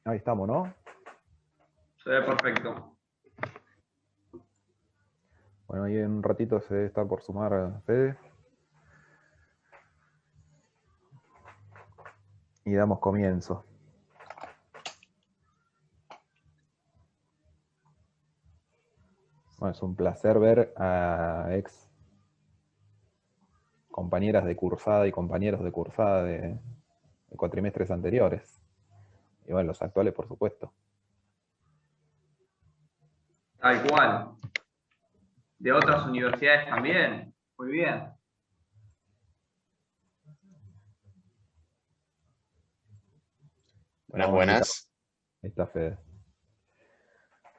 Ahí estamos, ¿no? Se ve perfecto. Bueno, ahí en un ratito se debe estar por sumar Fede. Y damos comienzo. Bueno, es un placer ver a ex compañeras de cursada y compañeros de cursada de cuatrimestres anteriores. Y bueno, los actuales, por supuesto. Tal cual. De otras universidades también. Muy bien. Bueno, Buenas, vamos a invitar. buenas. Ahí está Fede.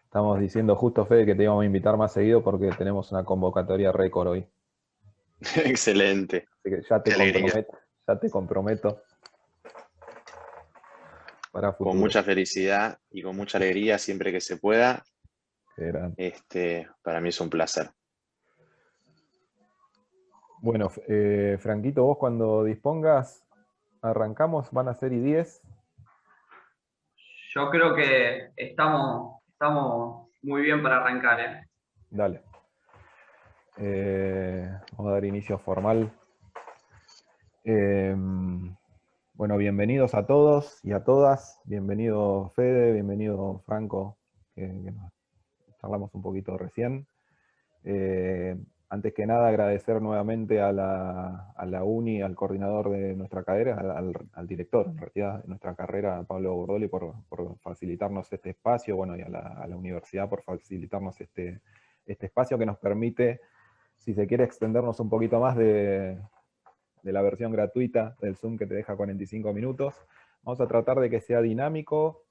Estamos diciendo justo, Fede, que te íbamos a invitar más seguido porque tenemos una convocatoria récord hoy. Excelente. Así que ya Qué alegría. te comprometo para Con futuro. mucha felicidad y con mucha alegría siempre que se pueda. Para mí es un placer. Bueno, Franquito, vos cuando dispongas, arrancamos, van a ser y 10. Yo creo que estamos muy bien para arrancar, ¿eh? Dale. Vamos a dar inicio formal. Bueno, bienvenidos a todos y a todas. Bienvenido Fede, bienvenido Franco, que nos charlamos un poquito recién. Antes que nada, agradecer nuevamente a la UNI, al coordinador de nuestra carrera, al director, en realidad, de nuestra carrera, Pablo Bordoli, por facilitarnos este espacio, bueno, y a la universidad por facilitarnos este espacio que nos permite, si se quiere, extendernos un poquito más de la versión gratuita del Zoom que te deja 45 minutos. Vamos a tratar de que sea dinámico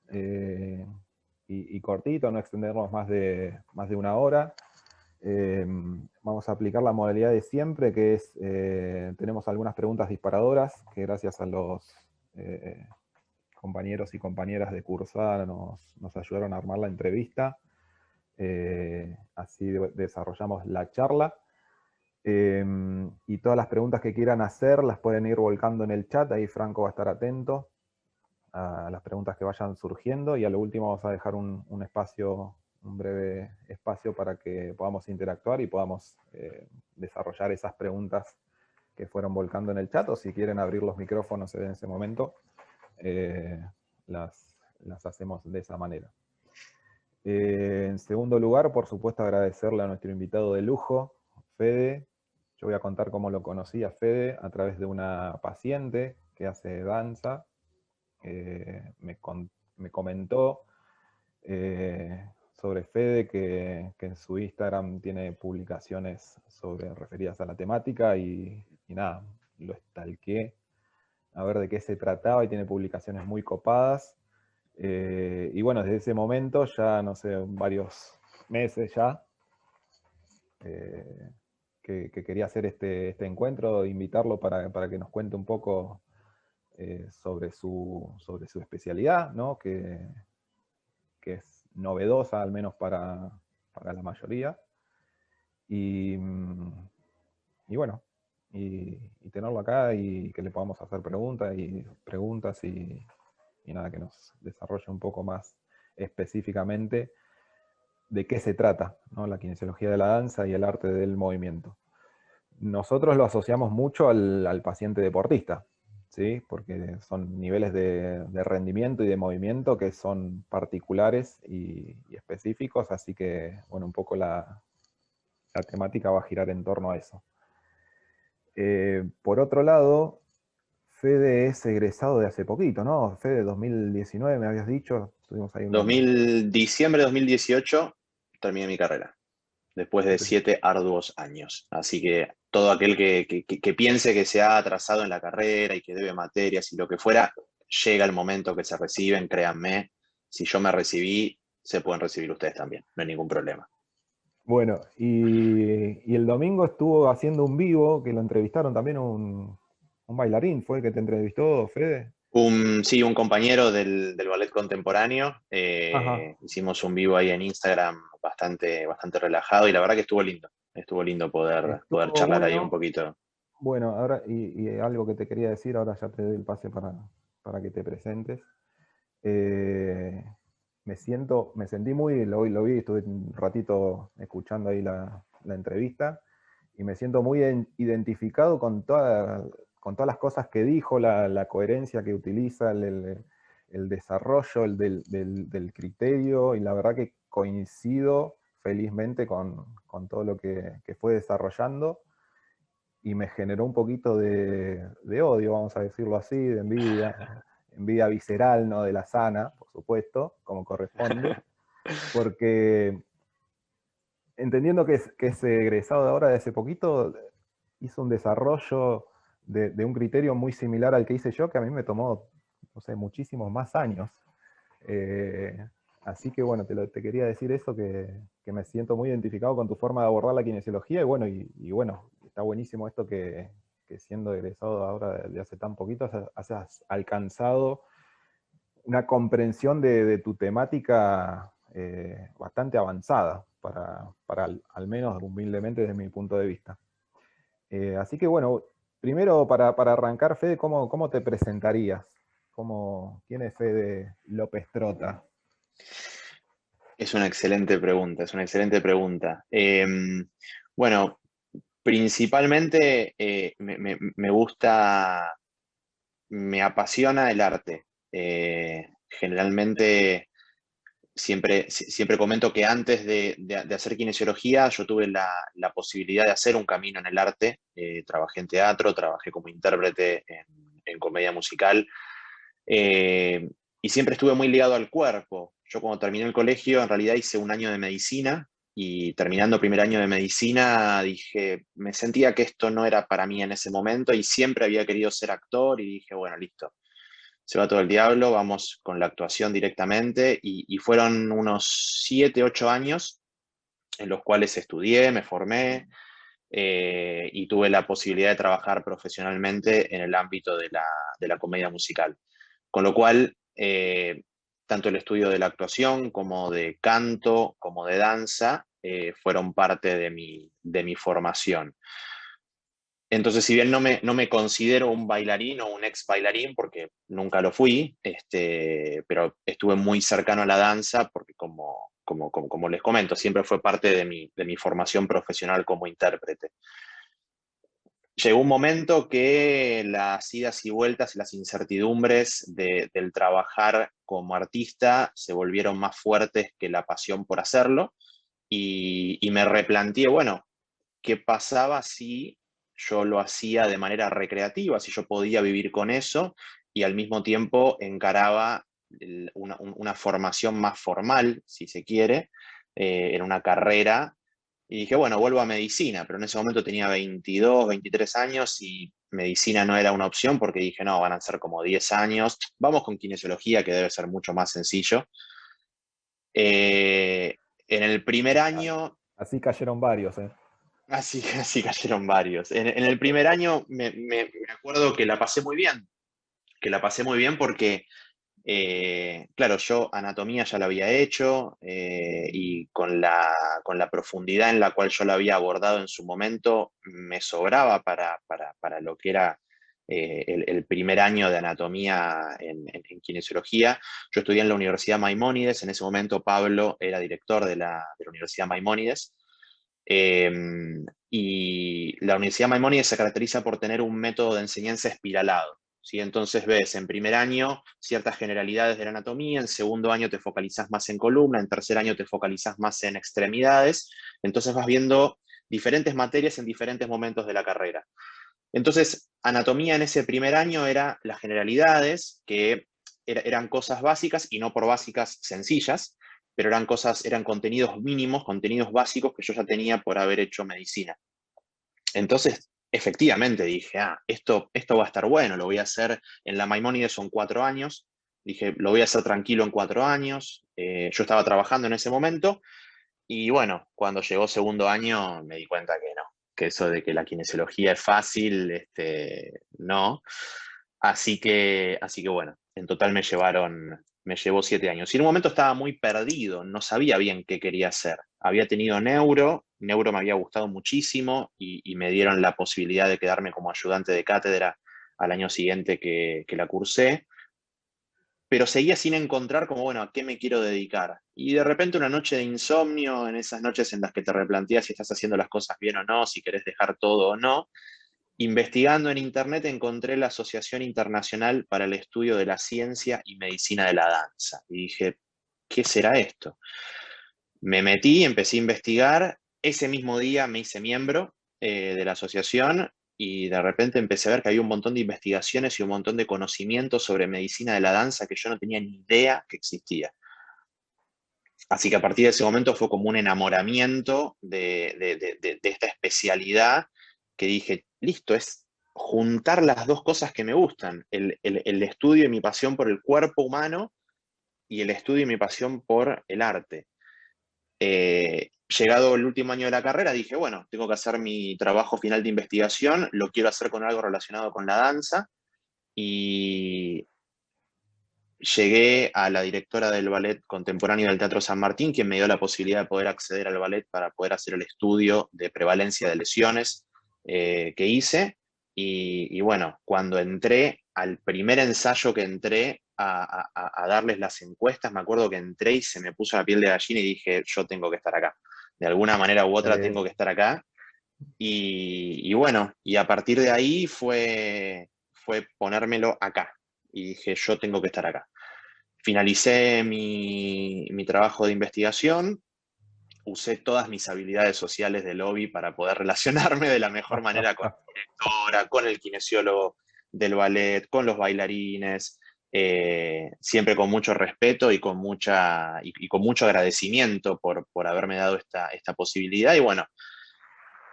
y cortito, no extendernos más de una hora. Vamos a aplicar la modalidad de siempre, que es, tenemos algunas preguntas disparadoras, que gracias a los compañeros y compañeras de cursada nos ayudaron a armar la entrevista. Así desarrollamos la charla. Y todas las preguntas que quieran hacer las pueden ir volcando en el chat, ahí Franco va a estar atento a las preguntas que vayan surgiendo, y a lo último vamos a dejar un breve espacio para que podamos interactuar y podamos desarrollar esas preguntas que fueron volcando en el chat, o si quieren abrir los micrófonos en ese momento, las hacemos de esa manera. En segundo lugar, por supuesto, agradecerle a nuestro invitado de lujo, Fede. Yo voy a contar cómo lo conocí a Fede a través de una paciente que hace danza. Me comentó sobre Fede que en su Instagram tiene publicaciones referidas a la temática y nada, lo stalkeé a ver de qué se trataba, y tiene publicaciones muy copadas. Y bueno, desde ese momento, ya no sé, varios meses ya, que quería hacer este encuentro, invitarlo para que nos cuente un poco sobre su especialidad, ¿no? que es novedosa, al menos para la mayoría. Y bueno, y tenerlo acá y que le podamos hacer preguntas y nada, que nos desarrolle un poco más específicamente de qué se trata, ¿no? La kinesiología de la danza y el arte del movimiento. Nosotros lo asociamos mucho al paciente deportista, ¿sí? Porque son niveles de rendimiento y de movimiento que son particulares y específicos, así que, bueno, un poco la temática va a girar en torno a eso. Por otro lado, Fede es egresado de hace poquito, ¿no? Fede, 2019 me habías dicho. Tuvimos ahí Diciembre de 2018 terminé mi carrera, después de 7 arduos años. Así que todo aquel que piense que se ha atrasado en la carrera y que debe materias y lo que fuera, llega el momento que se reciben, créanme. Si yo me recibí, se pueden recibir ustedes también, no hay ningún problema. Bueno, y el domingo estuvo haciendo un vivo, que lo entrevistaron también un bailarín, ¿fue el que te entrevistó, Fede? Sí, un compañero del ballet contemporáneo. Ajá. Hicimos un vivo ahí en Instagram bastante relajado y la verdad que estuvo lindo. Estuvo lindo poder Estuvo charlar ahí un bueno. poquito. Bueno, ahora, y algo que te quería decir, ahora ya te doy el pase para que te presentes. me sentí lo vi, estuve un ratito escuchando ahí la entrevista, y me siento muy identificado con todas las cosas que dijo, la coherencia que utiliza, el desarrollo del criterio, y la verdad que coincido felizmente con todo lo que fue desarrollando, y me generó un poquito de odio, vamos a decirlo así, de envidia visceral, no de la sana, por supuesto, como corresponde, porque entendiendo que es egresado de ahora, de hace poquito, hizo un desarrollo de un criterio muy similar al que hice yo, que a mí me tomó, no sé, muchísimos más años. Eh, Así que bueno, te quería decir eso, que me siento muy identificado con tu forma de abordar la kinesiología, y bueno, está buenísimo esto que siendo egresado ahora de hace tan poquito, has alcanzado una comprensión de tu temática bastante avanzada, para al menos humildemente desde mi punto de vista. Así que bueno, primero para arrancar, Fede, ¿cómo te presentarías? ¿Quién es Fede López Trota? Es una excelente pregunta, es una excelente pregunta. Bueno, principalmente me gusta, me apasiona el arte. Generalmente siempre comento que antes de hacer kinesiología yo tuve la posibilidad de hacer un camino en el arte. Trabajé en teatro, trabajé como intérprete en comedia musical. Eh, y siempre estuve muy ligado al cuerpo. Yo cuando terminé el colegio, en realidad hice un año de medicina, y terminando primer año de medicina dije, me sentía que esto no era para mí en ese momento, y siempre había querido ser actor, y dije, bueno, listo, se va todo el diablo, vamos con la actuación directamente. Y fueron unos 7, 8 años en los cuales estudié, me formé, y tuve la posibilidad de trabajar profesionalmente en el ámbito de la comedia musical. Con lo cual, tanto el estudio de la actuación como de canto, como de danza, fueron parte de mi formación. Entonces, si bien no me considero un bailarín o un ex bailarín, porque nunca lo fui, pero estuve muy cercano a la danza porque, como les comento, siempre fue parte de mi formación profesional como intérprete. Llegó un momento que las idas y vueltas y las incertidumbres del trabajar como artista se volvieron más fuertes que la pasión por hacerlo, y me replanteé, bueno, ¿qué pasaba si yo lo hacía de manera recreativa, si yo podía vivir con eso y al mismo tiempo encaraba una formación más formal, si se quiere, en una carrera? Y dije, bueno, vuelvo a medicina, pero en ese momento tenía 22, 23 años, y medicina no era una opción porque dije, no, van a ser como 10 años, vamos con kinesiología, que debe ser mucho más sencillo. En el primer año, Así cayeron varios, ¿eh? así cayeron varios. En el primer año me acuerdo que la pasé muy bien porque, claro, yo anatomía ya la había hecho, y con la profundidad en la cual yo la había abordado en su momento, me sobraba para lo que era el primer año de anatomía en kinesiología. Yo estudié en la Universidad Maimónides, en ese momento Pablo era director de la Universidad Maimónides. Eh, y la Universidad Maimónides se caracteriza por tener un método de enseñanza espiralado, ¿sí? Entonces ves en primer año ciertas generalidades de la anatomía, en segundo año te focalizas más en columna, en tercer año te focalizas más en extremidades, entonces vas viendo diferentes materias en diferentes momentos de la carrera. Entonces, anatomía en ese primer año era las generalidades, que eran cosas básicas, y no por básicas sencillas, pero eran contenidos mínimos, contenidos básicos que yo ya tenía por haber hecho medicina. Entonces, efectivamente dije, esto va a estar bueno, lo voy a hacer en la Maimónides, son 4 años. Dije, lo voy a hacer tranquilo en 4 años. Yo estaba trabajando en ese momento, y bueno, cuando llegó segundo año me di cuenta que no, que eso de que la kinesiología es fácil, no. Así que bueno, en total me llevó 7 años. Y en un momento estaba muy perdido, no sabía bien qué quería hacer. Había tenido neuro me había gustado muchísimo, y me dieron la posibilidad de quedarme como ayudante de cátedra al año siguiente que la cursé. pero seguía sin encontrar como, bueno, ¿a qué me quiero dedicar? Y de repente una noche de insomnio, en esas noches en las que te replanteas si estás haciendo las cosas bien o no, si querés dejar todo o no, investigando en internet encontré la Asociación Internacional para el Estudio de la Ciencia y Medicina de la Danza. Y dije, ¿qué será esto? Me metí, empecé a investigar, ese mismo día me hice miembro de la asociación y de repente empecé a ver que había un montón de investigaciones y un montón de conocimientos sobre medicina de la danza que yo no tenía ni idea que existía. Así que a partir de ese momento fue como un enamoramiento de esta especialidad que dije, listo, es juntar las dos cosas que me gustan, el estudio y mi pasión por el cuerpo humano y el estudio y mi pasión por el arte. Llegado el último año de la carrera, dije, bueno, tengo que hacer mi trabajo final de investigación, lo quiero hacer con algo relacionado con la danza, y llegué a la directora del Ballet Contemporáneo del Teatro San Martín, quien me dio la posibilidad de poder acceder al ballet para poder hacer el estudio de prevalencia de lesiones que hice. Y bueno, cuando entré, al primer ensayo que entré a darles las encuestas, me acuerdo que entré y se me puso la piel de gallina y dije, yo tengo que estar acá. De alguna manera u otra tengo que estar acá. Y bueno, y a partir de ahí fue ponérmelo acá. Y dije, yo tengo que estar acá. Finalicé mi trabajo de investigación, usé todas mis habilidades sociales de lobby para poder relacionarme de la mejor manera con la directora, con el kinesiólogo del ballet, con los bailarines, siempre con mucho respeto y con mucho agradecimiento por haberme dado esta posibilidad. Y bueno,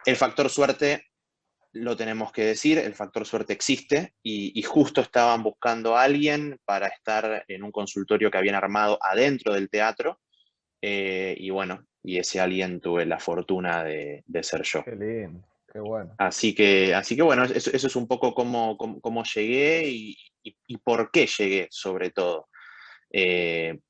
el factor suerte lo tenemos que decir, el factor suerte existe y justo estaban buscando a alguien para estar en un consultorio que habían armado adentro del teatro, y bueno, y ese alguien tuve la fortuna de ser yo. Qué lindo, qué bueno. Así que bueno, eso es un poco cómo llegué y por qué llegué sobre todo. Eh,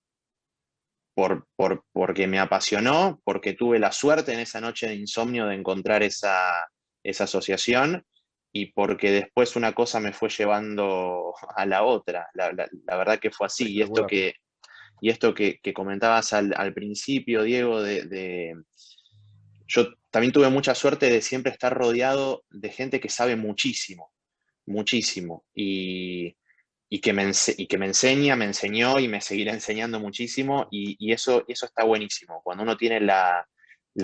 porque me apasionó, porque tuve la suerte en esa noche de insomnio de encontrar esa asociación y porque después una cosa me fue llevando a la otra. La verdad que fue así. Espectacular. Y esto que comentabas al principio, Diego, yo también tuve mucha suerte de siempre estar rodeado de gente que sabe muchísimo, muchísimo. Y que me enseña, me enseñó y me seguirá enseñando muchísimo, y eso está buenísimo. Cuando uno tiene la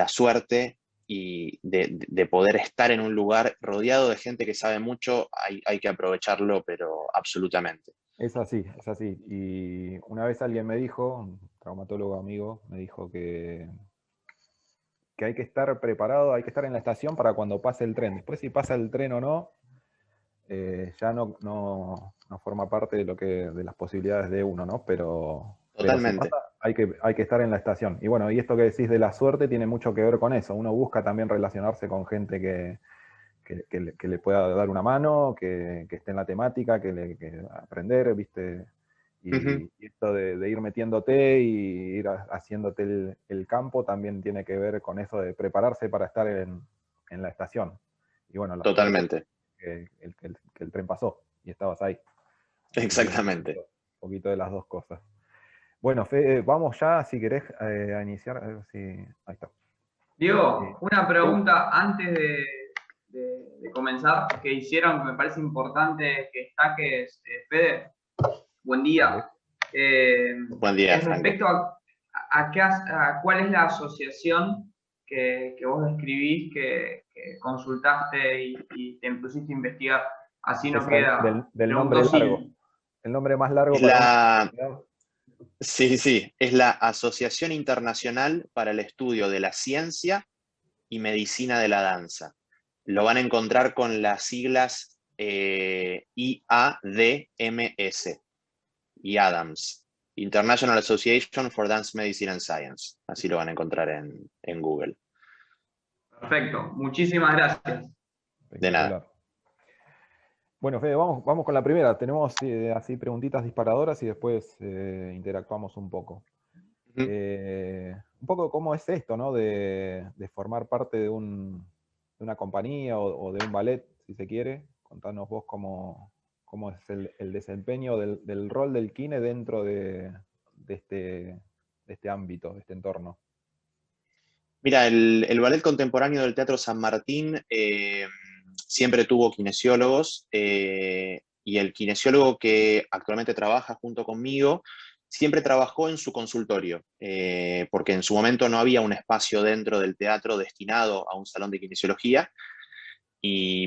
suerte de poder estar en un lugar rodeado de gente que sabe mucho, hay que aprovecharlo, pero absolutamente. Es así, es así. Y una vez alguien me dijo, un traumatólogo amigo, me dijo que hay que estar preparado, hay que estar en la estación para cuando pase el tren. Después si pasa el tren o no, ya no forma parte de las posibilidades de uno, ¿no? Pero si Totalmente. pasa, hay que estar en la estación. Y bueno, y esto que decís de la suerte tiene mucho que ver con eso. Uno busca también relacionarse con gente que le pueda dar una mano, que esté en la temática, que aprender, ¿viste? Ujú. Y esto de ir metiéndote y ir haciéndote el campo también tiene que ver con eso de prepararse para estar en la estación. Y bueno, la suerte Totalmente. que el tren pasó y estabas ahí. Así que un Exactamente. poquito de las dos cosas. Bueno, Fede, vamos ya, si querés, a iniciar. A ver si... Ahí está. Diego, una Sí, pregunta antes de comenzar que hicieron que me parece importante que destaques, Fede. Buen dale. día. Buen día, Es Franco. respecto a cuál es la asociación que vos describís, que consultaste y te pusiste a investigar. Así no Esa queda. del nombre Preguntó largo. Sil. El nombre más largo Es para una la, sociedad. sí, sí, es la Asociación Internacional para el Estudio de la Ciencia y Medicina de la Danza. Lo van a encontrar con las siglas IADMS, y Adams, International Association for Dance Medicine and Science. Así lo van a encontrar en Google. Perfecto. Muchísimas gracias. De nada. Espectacular. Bueno, Fede, vamos con la primera. Tenemos así preguntitas disparadoras y después interactuamos un poco. Ujú. Un poco cómo es esto, ¿no? De formar parte de una compañía o de un ballet, si se quiere. Contanos vos cómo es el desempeño del rol del kine dentro de este ámbito, de este entorno. Mira, el Ballet Contemporáneo del Teatro San Martín siempre tuvo kinesiólogos y el kinesiólogo que actualmente trabaja junto conmigo siempre trabajó en su consultorio, porque en su momento no había un espacio dentro del teatro destinado a un salón de kinesiología. Y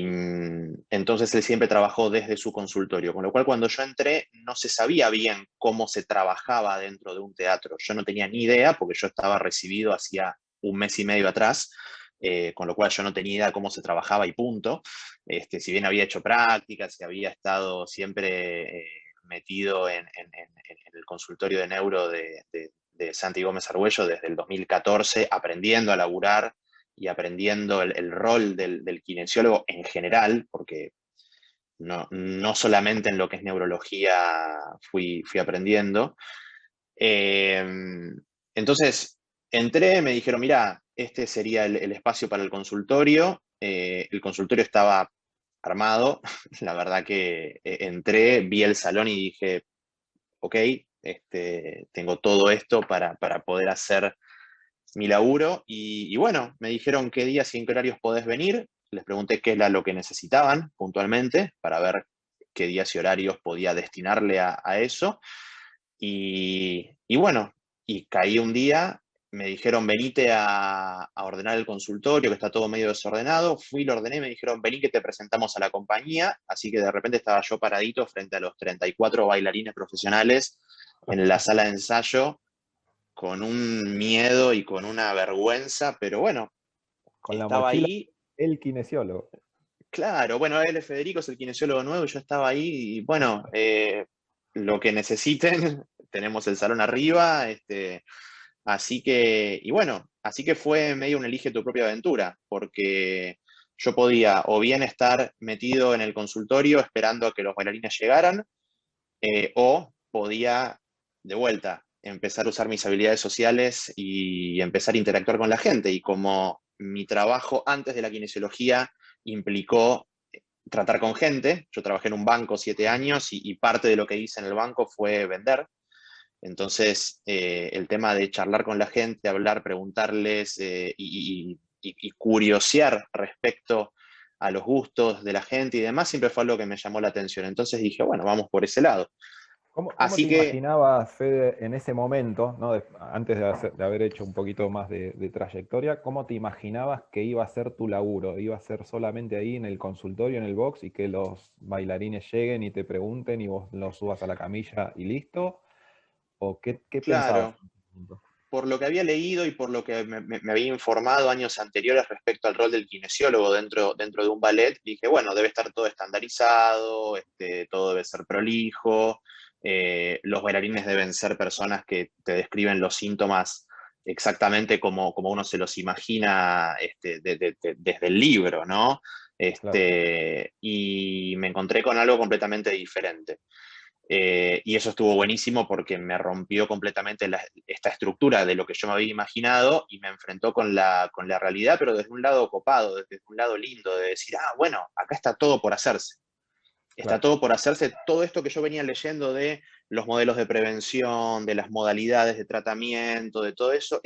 entonces él siempre trabajó desde su consultorio, con lo cual cuando yo entré no se sabía bien cómo se trabajaba dentro de un teatro. Yo no tenía ni idea porque yo estaba recibido hacía un mes y medio atrás, con lo cual yo no tenía idea cómo se trabajaba y punto. Si bien había hecho prácticas y había estado siempre metido en el consultorio de neuro de Santi Gómez Argüello desde el 2014, aprendiendo a laburar y aprendiendo el rol del kinesiólogo en general, porque no solamente en lo que es neurología fui aprendiendo. Entonces, entré, me dijeron, mira, este sería el espacio para el consultorio. El consultorio estaba armado. La verdad que entré, vi el salón y dije, ok, tengo todo esto para poder hacer mi laburo y bueno, me dijeron qué días y en qué horarios podés venir. Les pregunté qué era lo que necesitaban puntualmente para ver qué días y horarios podía destinarle a eso. Y bueno, y caí un día, me dijeron venite a ordenar el consultorio, que está todo medio desordenado. Fui, lo ordené, me dijeron vení que te presentamos a la compañía. Así que de repente estaba yo paradito frente a los 34 bailarines profesionales en la sala de ensayo con un miedo y con una vergüenza, pero bueno, Con la estaba mochila, ahí. el kinesiólogo. Claro, bueno, él es Federico, es el kinesiólogo nuevo, y yo estaba ahí y bueno, lo que necesiten, tenemos el salón arriba, así que, y bueno, así que fue medio un elige tu propia aventura, porque yo podía o bien estar metido en el consultorio esperando a que los bailarines llegaran, o podía, de vuelta, empezar a usar mis habilidades sociales y empezar a interactuar con la gente. Y como mi trabajo antes de la kinesiología implicó tratar con gente, yo trabajé en un banco 7 años y parte de lo que hice en el banco fue vender. Entonces, el tema de charlar con la gente, hablar, preguntarles y curiosear respecto a los gustos de la gente y demás, siempre fue algo que me llamó la atención. Entonces dije, bueno, vamos por ese lado. ¿Cómo te Así que, imaginabas, Fede, en ese momento, ¿no? Antes de haber hecho un poquito más de trayectoria, cómo te imaginabas que iba a ser tu laburo? ¿Iba a ser solamente ahí en el consultorio, en el box, y que los bailarines lleguen y te pregunten y vos los subas a la camilla y listo? ¿O qué pensabas claro, en ese momento? por lo que había leído y por lo que me había informado años anteriores respecto al rol del kinesiólogo dentro de un ballet, dije, bueno, debe estar todo estandarizado, todo debe ser prolijo, los bailarines deben ser personas que te describen los síntomas exactamente como uno se los imagina desde el libro, ¿no? Claro. Y me encontré con algo completamente diferente. Y eso estuvo buenísimo porque me rompió completamente esta estructura de lo que yo me había imaginado y me enfrentó con la realidad, pero desde un lado copado, desde un lado lindo, de decir, ah, bueno, acá está todo por hacerse. Está Claro. todo por hacerse. Todo esto que yo venía leyendo de los modelos de prevención, de las modalidades de tratamiento, de todo eso,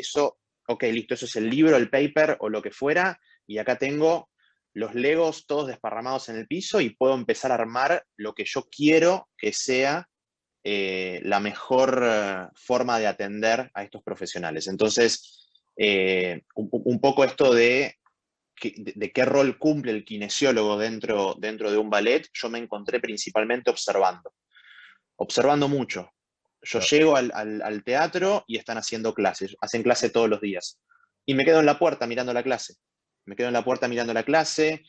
ok, listo, eso es el libro, el paper o lo que fuera, y acá tengo los legos todos desparramados en el piso y puedo empezar a armar lo que yo quiero que sea la mejor forma de atender a estos profesionales. Entonces, un poco esto de qué rol cumple el kinesiólogo dentro de un ballet, yo me encontré principalmente observando mucho. Yo Claro. llego al teatro y están haciendo clases, hacen clase todos los días. Y me quedo en la puerta mirando la clase. Me quedo en la puerta mirando la clase.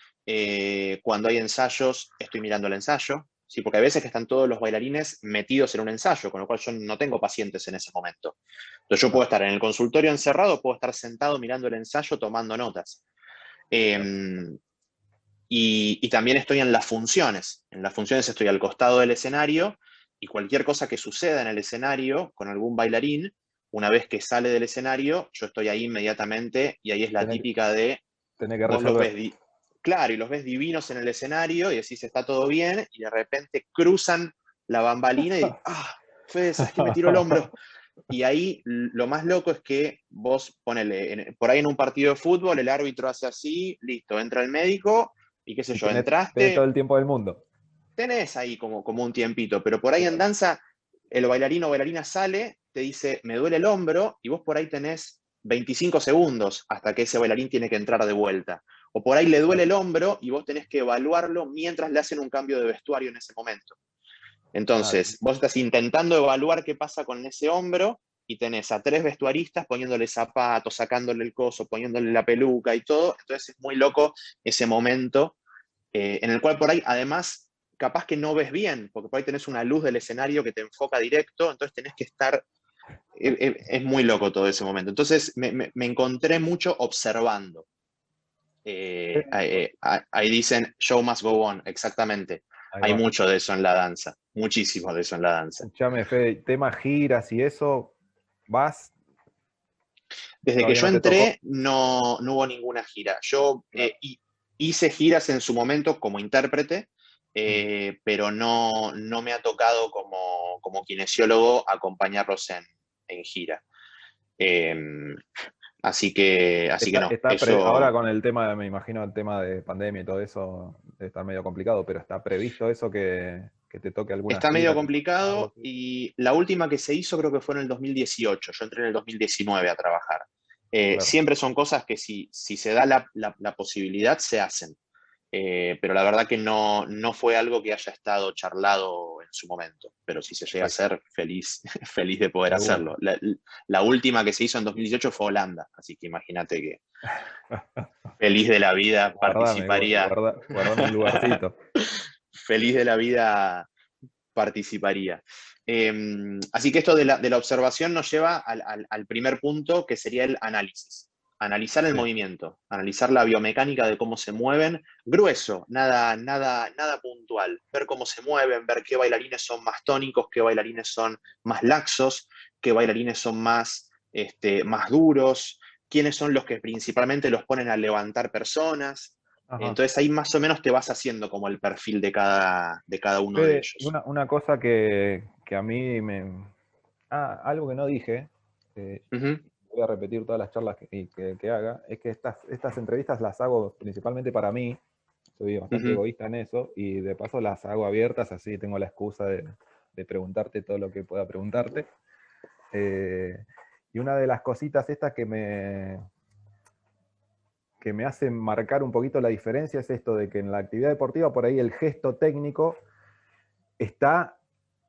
Cuando hay ensayos, estoy mirando el ensayo. Sí, porque a veces que están todos los bailarines metidos en un ensayo, con lo cual yo no tengo pacientes en ese momento. Entonces yo puedo Claro. estar en el consultorio encerrado, puedo estar sentado mirando el ensayo, tomando notas. Eh, Claro. y también estoy en las funciones. En las funciones estoy al costado del escenario y cualquier cosa que suceda en el escenario con algún bailarín, una vez que sale del escenario, yo estoy ahí inmediatamente y ahí es la Tenés, típica de tenés que vos los resolver. ves. claro, y los ves divinos en el escenario y decís, está todo bien, y de repente cruzan la bambalina y, Fede, ¿sabes qué? Me tiro el hombro. Y ahí lo más loco es que vos ponele, por ahí en un partido de fútbol, el árbitro hace así, listo, entra el médico y qué sé Y yo, tenés todo entraste, el tiempo del mundo. tenés ahí como un tiempito, pero por ahí en danza, el bailarino o bailarina sale, te dice, me duele el hombro, y vos por ahí tenés 25 segundos hasta que ese bailarín tiene que entrar de vuelta. O por ahí le duele el hombro y vos tenés que evaluarlo mientras le hacen un cambio de vestuario en ese momento. Claro. Entonces, vos estás intentando evaluar qué pasa con ese hombro y tenés a 3 vestuaristas poniéndole zapatos, sacándole el coso, poniéndole la peluca y todo. Entonces es muy loco ese momento en el cual por ahí, además, capaz que no ves bien, porque por ahí tenés una luz del escenario que te enfoca directo, entonces tenés que estar, es muy loco todo ese momento. Entonces me encontré mucho observando. Ahí dicen, show must go on, exactamente. Ahí Hay va. mucho de eso en la danza, muchísimo de eso en la danza. Escuchame, Fede, tema giras y eso, ¿vas? Desde que ¿Todavía yo no te tocó? entré no hubo ninguna gira. Yo Claro. hice giras en su momento como intérprete, Mm. pero no me ha tocado como kinesiólogo acompañarlos en gira. Eh, así que no, Ahora eso con el tema, me imagino el tema de pandemia y todo eso, debe estar medio complicado, pero ¿está previsto eso que te toque alguna está medio gira, algo complicado así? y la última que se hizo creo que fue en el 2018. Yo entré en el 2019 a trabajar. Claro. Siempre son cosas que si se da la posibilidad, se hacen. Pero la verdad que no fue algo que haya estado charlado en su momento. Pero si se llega a Perfecto. hacer, feliz, feliz de poder De una. hacerlo. La última que se hizo en 2018 fue Holanda, así que imagínate que feliz de la vida participaría. Guardame un lugarcito. Feliz de la vida participaría. Así que esto de la observación nos lleva al primer punto, que sería el análisis. Analizar el Sí. movimiento, analizar la biomecánica de cómo se mueven, grueso, nada puntual. Ver cómo se mueven, ver qué bailarines son más tónicos, qué bailarines son más laxos, qué bailarines son más duros, quiénes son los que principalmente los ponen a levantar personas. Ajá. Entonces ahí más o menos te vas haciendo como el perfil de cada uno de Fede, ellos. una cosa que a mí me... algo que no dije, Ujú, voy a repetir todas las charlas que haga, es que estas entrevistas las hago principalmente para mí, soy bastante ujú. egoísta en eso, y de paso las hago abiertas, así tengo la excusa de preguntarte todo lo que pueda preguntarte. Y una de las cositas estas que me hacen marcar un poquito la diferencia es esto de que en la actividad deportiva por ahí el gesto técnico está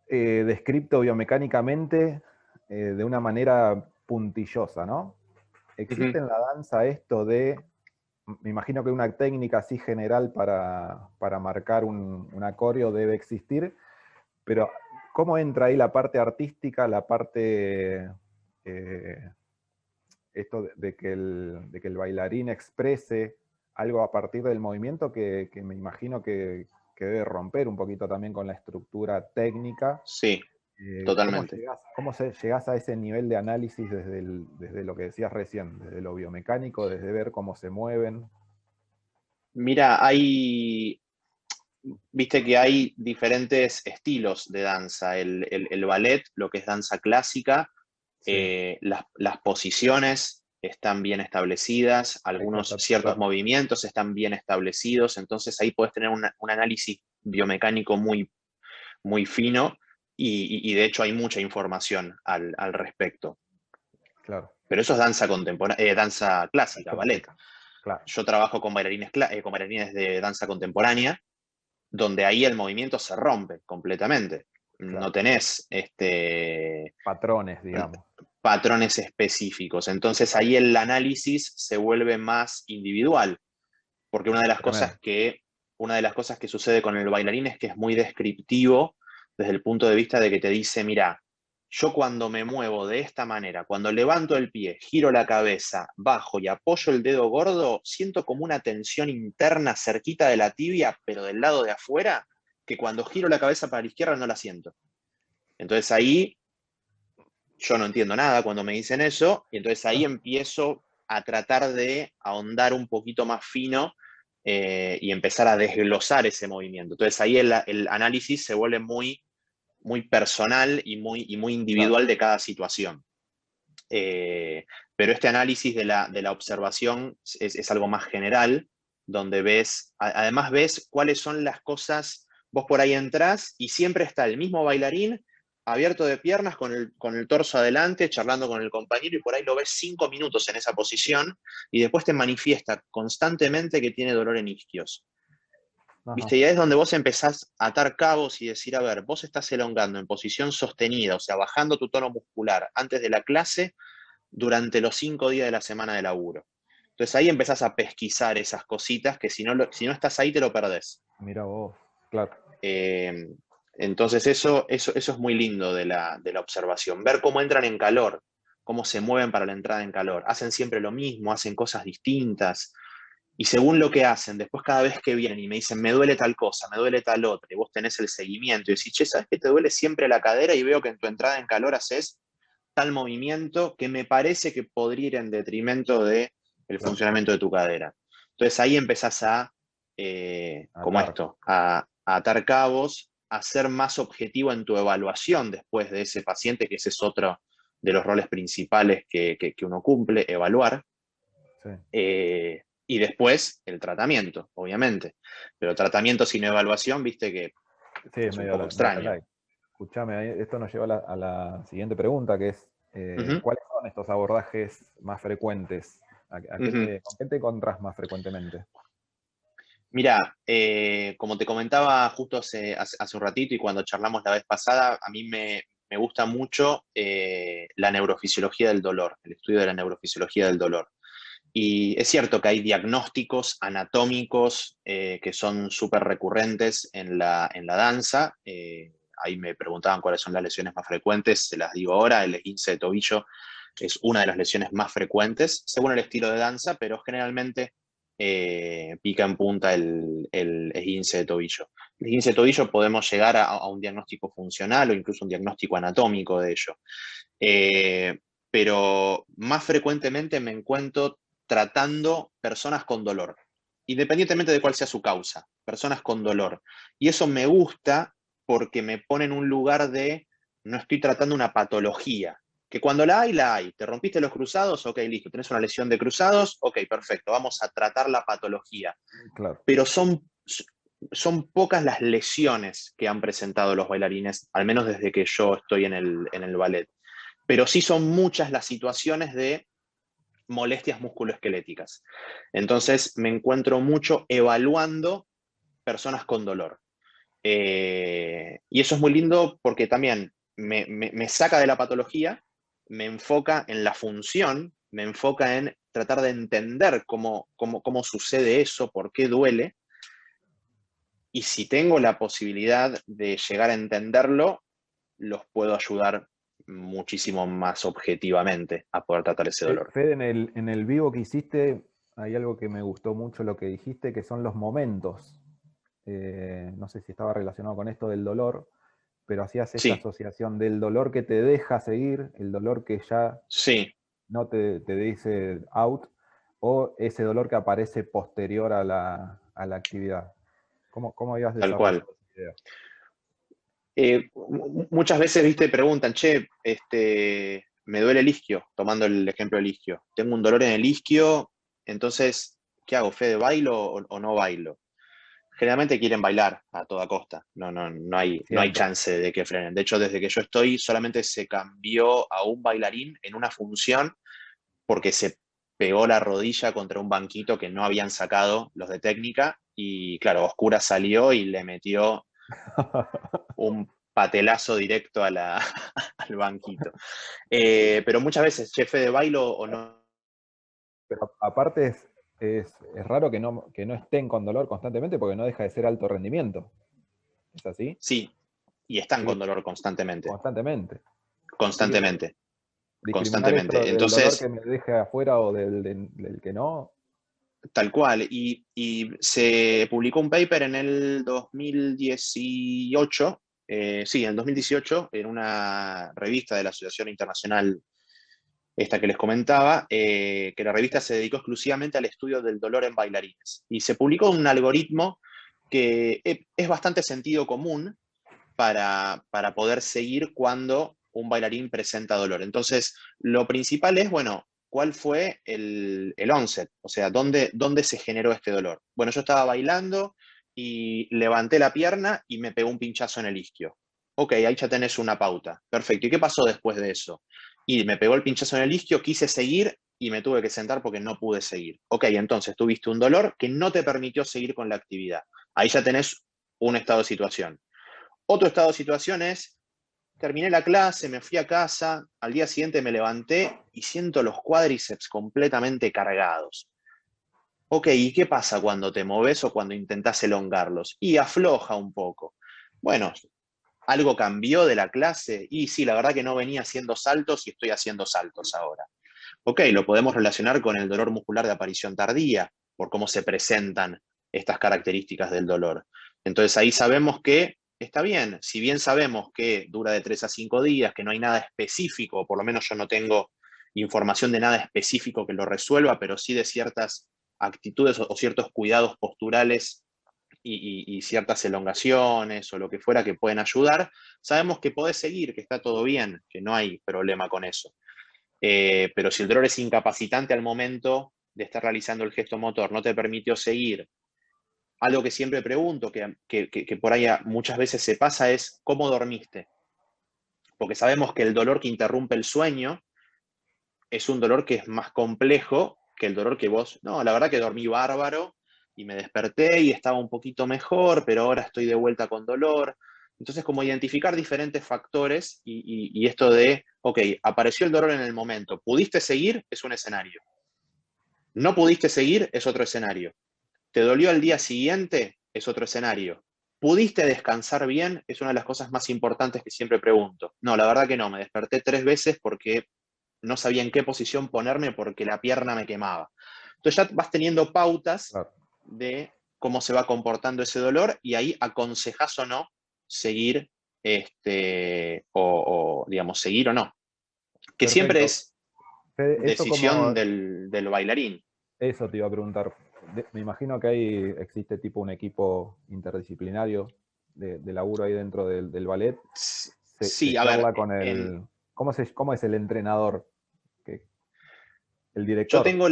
descrito biomecánicamente de una manera puntillosa, ¿no? Ujú. ¿Existe en la danza esto de, me imagino que una técnica así general para marcar un coreo debe existir, pero ¿cómo entra ahí la parte artística, la parte, esto de que el bailarín exprese algo a partir del movimiento que me imagino que debe romper un poquito también con la estructura técnica? Sí, ¿Cómo totalmente. llegás a ese nivel de análisis desde lo que decías recién, desde lo biomecánico, desde ver cómo se mueven? Mira, viste que hay diferentes estilos de danza. El ballet, lo que es danza clásica, Sí, las posiciones están bien establecidas, eso algunos está ciertos claro. movimientos están bien establecidos, entonces ahí puedes tener un análisis biomecánico muy fino y de hecho hay mucha información al respecto. Claro, Pero eso es danza contemporánea, danza clásica, ballet. clásica, claro, Yo trabajo con bailarines de danza contemporánea, donde ahí el movimiento se rompe completamente. No claro. tenés Patrones, digamos. patrones específicos. Entonces ahí el análisis se vuelve más individual, porque Tremendo. una de las cosas que sucede con el bailarín es que es muy descriptivo desde el punto de vista de que te dice, mira, yo cuando me muevo de esta manera, cuando levanto el pie, giro la cabeza, bajo y apoyo el dedo gordo, siento como una tensión interna cerquita de la tibia, pero del lado de afuera, que cuando giro la cabeza para la izquierda no la siento. Entonces ahí yo no entiendo nada cuando me dicen eso, y entonces ahí empiezo a tratar de ahondar un poquito más fino y empezar a desglosar ese movimiento. Entonces ahí el análisis se vuelve muy, muy personal y muy individual de cada situación. Pero este análisis de la observación es algo más general, donde además ves cuáles son las cosas, vos por ahí entrás y siempre está el mismo bailarín abierto de piernas con el torso adelante, charlando con el compañero, y por ahí lo ves 5 minutos en esa posición, y después te manifiesta constantemente que tiene dolor en isquios. Ajá. ¿Viste? Y ahí es donde vos empezás a atar cabos y decir, a ver, vos estás elongando en posición sostenida, o sea, bajando tu tono muscular antes de la clase durante los 5 días de la semana de laburo. Entonces ahí empezás a pesquisar esas cositas que si no estás ahí te lo perdés. Mira vos, claro. Entonces eso es muy lindo de la observación. Ver cómo entran en calor, cómo se mueven para la entrada en calor. Hacen siempre lo mismo, hacen cosas distintas. Y según lo que hacen, después cada vez que vienen y me dicen, me duele tal cosa, me duele tal otra, y vos tenés el seguimiento y decís, che, ¿sabes que te duele siempre la cadera? Y veo que en tu entrada en calor haces tal movimiento que me parece que podría ir en detrimento del funcionamiento de tu cadera. Entonces ahí empezás a atar cabos, a ser más objetivo en tu evaluación después de ese paciente, que ese es otro de los roles principales que uno cumple, evaluar. Sí. Y después el tratamiento, obviamente. Pero tratamiento sin evaluación, viste que Sí, es un poco extraño. Escúchame, esto nos lleva a la siguiente pregunta, que es, ¿cuáles son estos abordajes más frecuentes? ¿Con qué te encontrás más frecuentemente? Mira, como te comentaba justo hace un ratito y cuando charlamos la vez pasada, a mí me gusta mucho la neurofisiología del dolor, el estudio de la neurofisiología del dolor. Y es cierto que hay diagnósticos anatómicos que son súper recurrentes en la danza. Ahí me preguntaban cuáles son las lesiones más frecuentes, se las digo ahora. El esguince de tobillo es una de las lesiones más frecuentes, según el estilo de danza, pero generalmente pica en punta el esguince de tobillo. El esguince de tobillo podemos llegar a un diagnóstico funcional o incluso un diagnóstico anatómico de ello. Pero más frecuentemente me encuentro tratando personas con dolor, independientemente de cuál sea su causa, personas con dolor. Y eso me gusta porque me pone en un lugar de no estoy tratando una patología, que cuando la hay. ¿Te rompiste los cruzados? Ok, listo. ¿Tenés una lesión de cruzados? Ok, perfecto. Vamos a tratar la patología. Claro. Pero son pocas las lesiones que han presentado los bailarines, al menos desde que yo estoy en el ballet. Pero sí son muchas las situaciones de molestias musculoesqueléticas. Entonces me encuentro mucho evaluando personas con dolor. Y eso es muy lindo porque también me saca de la patología, me enfoca en la función, me enfoca en tratar de entender cómo sucede eso, por qué duele. Y si tengo la posibilidad de llegar a entenderlo, los puedo ayudar muchísimo más objetivamente a poder tratar ese dolor. Fede, en el vivo que hiciste, hay algo que me gustó mucho lo que dijiste, que son los momentos. No sé si estaba relacionado con esto del dolor, pero hacías esta asociación del dolor que te deja seguir, el dolor que ya no te dice out, o ese dolor que aparece posterior a la actividad. ¿Cómo habías desarrollado esa idea? Muchas veces, viste, preguntan, che, me duele el isquio, tomando el ejemplo del isquio. Tengo un dolor en el isquio, entonces, ¿qué hago? ¿Fede, bailo o no bailo? Generalmente quieren bailar a toda costa, no hay chance de que frenen. De hecho, desde que yo estoy, solamente se cambió a un bailarín en una función porque se pegó la rodilla contra un banquito que no habían sacado los de técnica y claro, Oscura salió y le metió un patelazo directo al banquito. Pero muchas veces, jefe de bailo o no. Pero aparte es raro que no estén con dolor constantemente porque no deja de ser alto rendimiento. ¿Es así? Sí, y están con dolor constantemente. Constantemente. Constantemente. Entonces, ¿el dolor que me deje afuera o del que no? Tal cual. Y se publicó un paper en el 2018, en el 2018, en una revista de la Asociación Internacional esta que les comentaba, que la revista se dedicó exclusivamente al estudio del dolor en bailarines. Y se publicó un algoritmo que es bastante sentido común para poder seguir cuando un bailarín presenta dolor. Entonces, lo principal es, bueno, ¿cuál fue el onset? O sea, ¿dónde se generó este dolor? Bueno, yo estaba bailando y levanté la pierna y me pegó un pinchazo en el isquio. Ok, ahí ya tenés una pauta. Perfecto. ¿Y qué pasó después de eso? Y me pegó el pinchazo en el isquio, quise seguir y me tuve que sentar porque no pude seguir. Ok, entonces tuviste un dolor que no te permitió seguir con la actividad. Ahí ya tenés un estado de situación. Otro estado de situación es, terminé la clase, me fui a casa, al día siguiente me levanté y siento los cuádriceps completamente cargados. Ok, ¿y qué pasa cuando te moves o cuando intentás elongarlos? Y afloja un poco. Bueno, ¿algo cambió de la clase? Y sí, la verdad que no venía haciendo saltos y estoy haciendo saltos ahora. Ok, lo podemos relacionar con el dolor muscular de aparición tardía, por cómo se presentan estas características del dolor. Entonces ahí sabemos que está bien, si bien sabemos que dura de 3 a 5 días, que no hay nada específico, por lo menos yo no tengo información de nada específico que lo resuelva, pero sí de ciertas actitudes o ciertos cuidados posturales y ciertas elongaciones o lo que fuera que pueden ayudar, sabemos que podés seguir, que está todo bien, que no hay problema con eso. Pero si el dolor es incapacitante al momento de estar realizando el gesto motor, no te permitió seguir, algo que siempre pregunto, que por ahí muchas veces se pasa, es ¿cómo dormiste? Porque sabemos que el dolor que interrumpe el sueño es un dolor que es más complejo que el dolor que vos, no, la verdad que dormí bárbaro y me desperté y estaba un poquito mejor, pero ahora estoy de vuelta con dolor. Entonces, como identificar diferentes factores y esto de, ok, apareció el dolor en el momento, ¿pudiste seguir? Es un escenario. ¿No pudiste seguir? Es otro escenario. ¿Te dolió al día siguiente? Es otro escenario. ¿Pudiste descansar bien? Es una de las cosas más importantes que siempre pregunto. No, la verdad que no, me desperté 3 veces porque no sabía en qué posición ponerme porque la pierna me quemaba. Entonces ya vas teniendo pautas Claro. de cómo se va comportando ese dolor y ahí aconsejás o no seguir, digamos, seguir o no. Que siempre Perfecto. es Fede, esto decisión como, del bailarín. eso te iba a preguntar. Me imagino que ahí existe tipo un equipo interdisciplinario de laburo ahí dentro del ballet. Se Sí, a ver, charla con el... ¿Cómo es el entrenador? Que, el yo director. tengo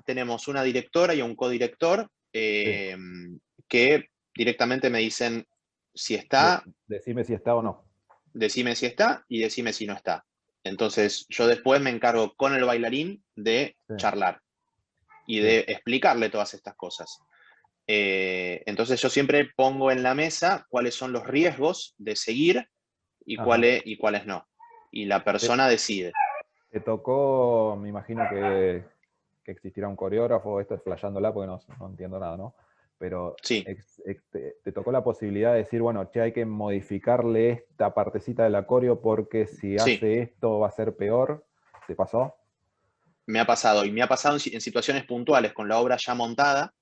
tenemos una directora y un codirector Sí. que directamente me dicen si De- está, decime si está o no. decime si está y decime si no está. Entonces yo después me encargo con el bailarín de Sí, charlar y sí. de explicarle todas estas cosas. Entonces yo siempre pongo en la mesa cuáles son los riesgos de seguir Ajá. y cuáles no. Y la Te, persona decide. te tocó, me imagino que existirá un coreógrafo, esto es flasheándola porque no entiendo nada, ¿no? Pero Sí, te tocó la posibilidad de decir, bueno, che, hay que modificarle esta partecita de la coreo porque si sí, hace esto va a ser peor. ¿Te pasó? me ha pasado. Y me ha pasado en situaciones puntuales con la obra ya montada,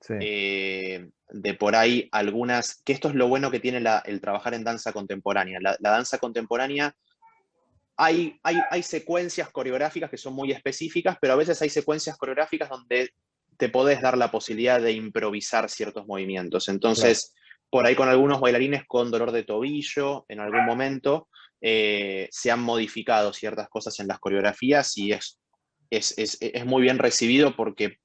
Sí. de por ahí algunas, que esto es lo bueno que tiene el trabajar en danza contemporánea. La danza contemporánea, hay secuencias coreográficas que son muy específicas, pero a veces hay secuencias coreográficas donde te podés dar la posibilidad de improvisar ciertos movimientos. Claro. Entonces, por ahí con algunos bailarines con dolor de tobillo, en algún momento, se han modificado ciertas cosas en las coreografías y es muy bien recibido porque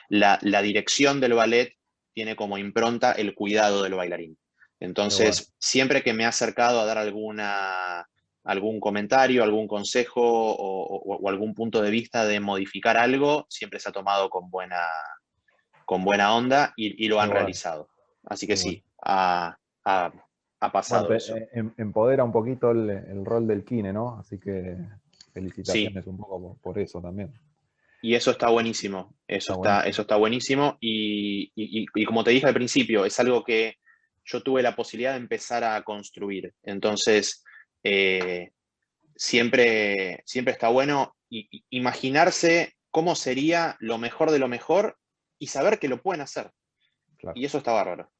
la dirección del ballet tiene como impronta el cuidado del bailarín. Qué bueno. Entonces, siempre que me he acercado a dar algún comentario, algún consejo o algún punto de vista de modificar algo, siempre se ha tomado con buena onda y lo Qué han bueno. realizado. Así Qué que bueno. sí, ha Bueno, pasado eso. empodera un poquito el rol del kine, ¿no? Así que Sí, felicitaciones un poco por eso también. y eso está buenísimo, Está buenísimo. eso está buenísimo y como te dije al principio, es algo que yo tuve la posibilidad de empezar a construir. Entonces, eh, siempre está bueno imaginarse cómo sería lo mejor de lo mejor y saber que lo pueden hacer. Claro. Y eso está bárbaro.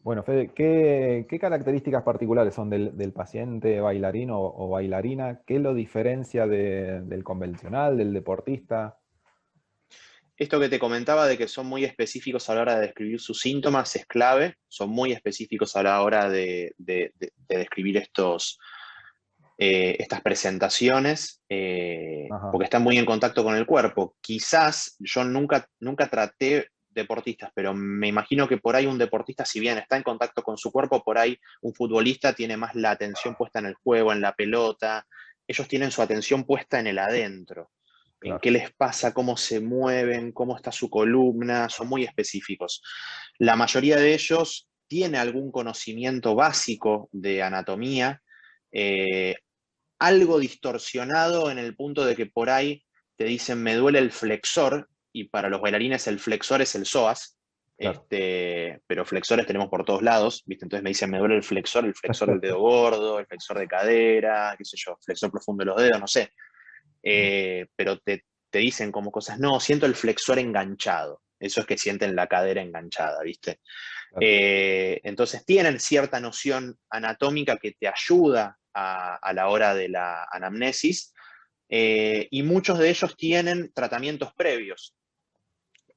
Bueno, Fede, ¿qué características particulares son del paciente bailarín o bailarina? ¿Qué lo diferencia del convencional, del deportista? Esto que te comentaba de que son muy específicos a la hora de describir sus síntomas es clave, son muy específicos a la hora de describir estas presentaciones, Ajá, porque están muy en contacto con el cuerpo. Quizás yo nunca traté deportistas, pero me imagino que por ahí un deportista, si bien está en contacto con su cuerpo, por ahí un futbolista tiene más la atención puesta en el juego, en la pelota. Ellos tienen su atención puesta en el adentro, en claro. qué les pasa, cómo se mueven, cómo está su columna, son muy específicos. La mayoría de ellos tiene algún conocimiento básico de anatomía, eh, algo distorsionado en el punto de que por ahí te dicen me duele el flexor, y para los bailarines el flexor es el psoas, Claro. pero flexores tenemos por todos lados, ¿viste? Entonces me dicen me duele el flexor del dedo gordo, el flexor de cadera, qué sé yo, flexor profundo de los dedos, no sé. Pero te dicen como cosas, no, siento el flexor enganchado. Eso es que sienten la cadera enganchada, ¿viste? Claro. Entonces tienen cierta noción anatómica que te ayuda a la hora de la anamnesis, y muchos de ellos tienen tratamientos previos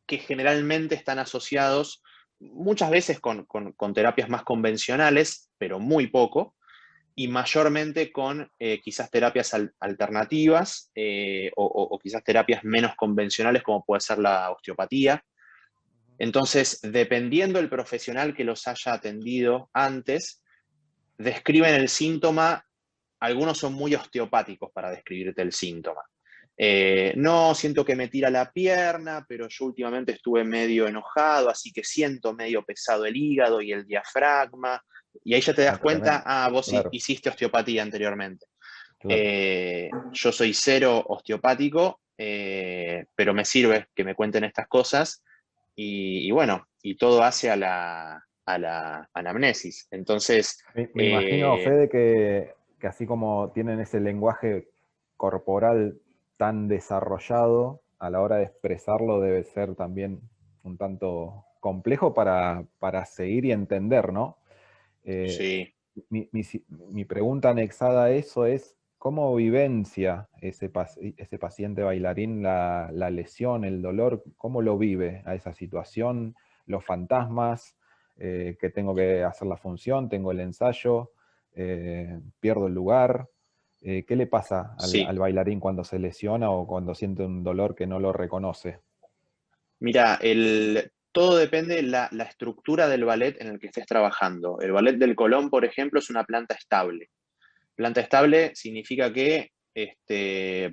que generalmente están asociados muchas veces con terapias más convencionales, pero muy poco, y mayormente con quizás terapias alternativas, o quizás terapias menos convencionales como puede ser la osteopatía. Entonces, dependiendo del profesional que los haya atendido antes, describen el síntoma. Algunos son muy osteopáticos para describirte el síntoma. No, siento que me tira la pierna, pero yo últimamente estuve medio enojado, así que siento medio pesado el hígado y el diafragma. Y ahí ya te das cuenta, Complemento. vos Claro, hiciste osteopatía anteriormente. claro. Yo soy cero osteopático, pero me sirve que me cuenten estas cosas, y bueno, y todo hace a la anamnesis. Entonces, Me imagino, Fede, que así como tienen ese lenguaje corporal tan desarrollado, a la hora de expresarlo debe ser también un tanto complejo para seguir y entender, ¿no? Eh, sí, mi pregunta anexada a eso es, ¿cómo vivencia ese paciente bailarín la lesión, el dolor? ¿Cómo lo vive a esa situación? Los fantasmas, que tengo que hacer la función, tengo el ensayo, pierdo el lugar. ¿Qué le pasa sí. al bailarín cuando se lesiona o cuando siente un dolor que no lo reconoce? Mira, todo depende de la estructura del ballet en el que estés trabajando. El ballet del Colón, por ejemplo, es una planta estable. Planta estable significa que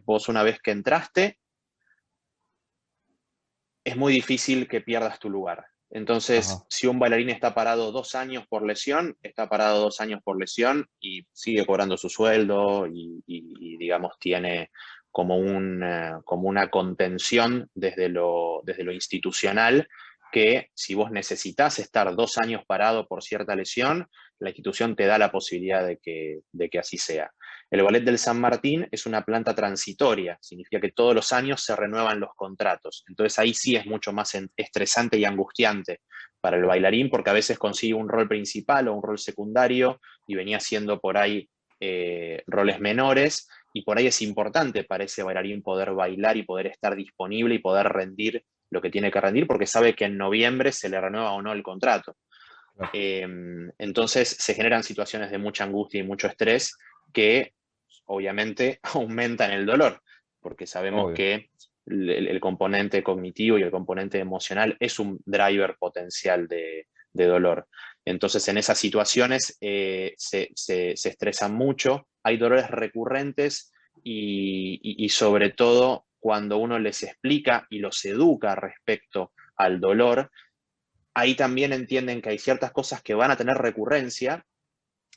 vos, una vez que entraste, es muy difícil que pierdas tu lugar. Ajá, Entonces, si un bailarín está parado 2 años por lesión, está parado 2 años por lesión y sigue cobrando su sueldo, y, digamos, tiene como una contención desde lo institucional, que si vos necesitas estar 2 años parado por cierta lesión, la institución te da la posibilidad de que así sea. El ballet del San Martín es una planta transitoria, significa que todos los años se renuevan los contratos. Entonces ahí sí es mucho más estresante y angustiante para el claro, bailarín, porque a veces consigue un rol principal o un rol secundario y venía haciendo por ahí roles menores, y por ahí es importante para ese bailarín poder bailar y poder estar disponible y poder rendir lo que tiene que rendir, porque sabe que en noviembre se le renueva o no el contrato. claro. Eh, entonces se generan situaciones de mucha angustia y mucho estrés que obviamente aumentan el dolor, porque sabemos Obvio. que el componente cognitivo y el componente emocional es un driver potencial de dolor. Entonces, en esas situaciones se estresan mucho, hay dolores recurrentes, y sobre todo cuando uno les explica y los educa respecto al dolor, ahí también entienden que hay ciertas cosas que van a tener recurrencia.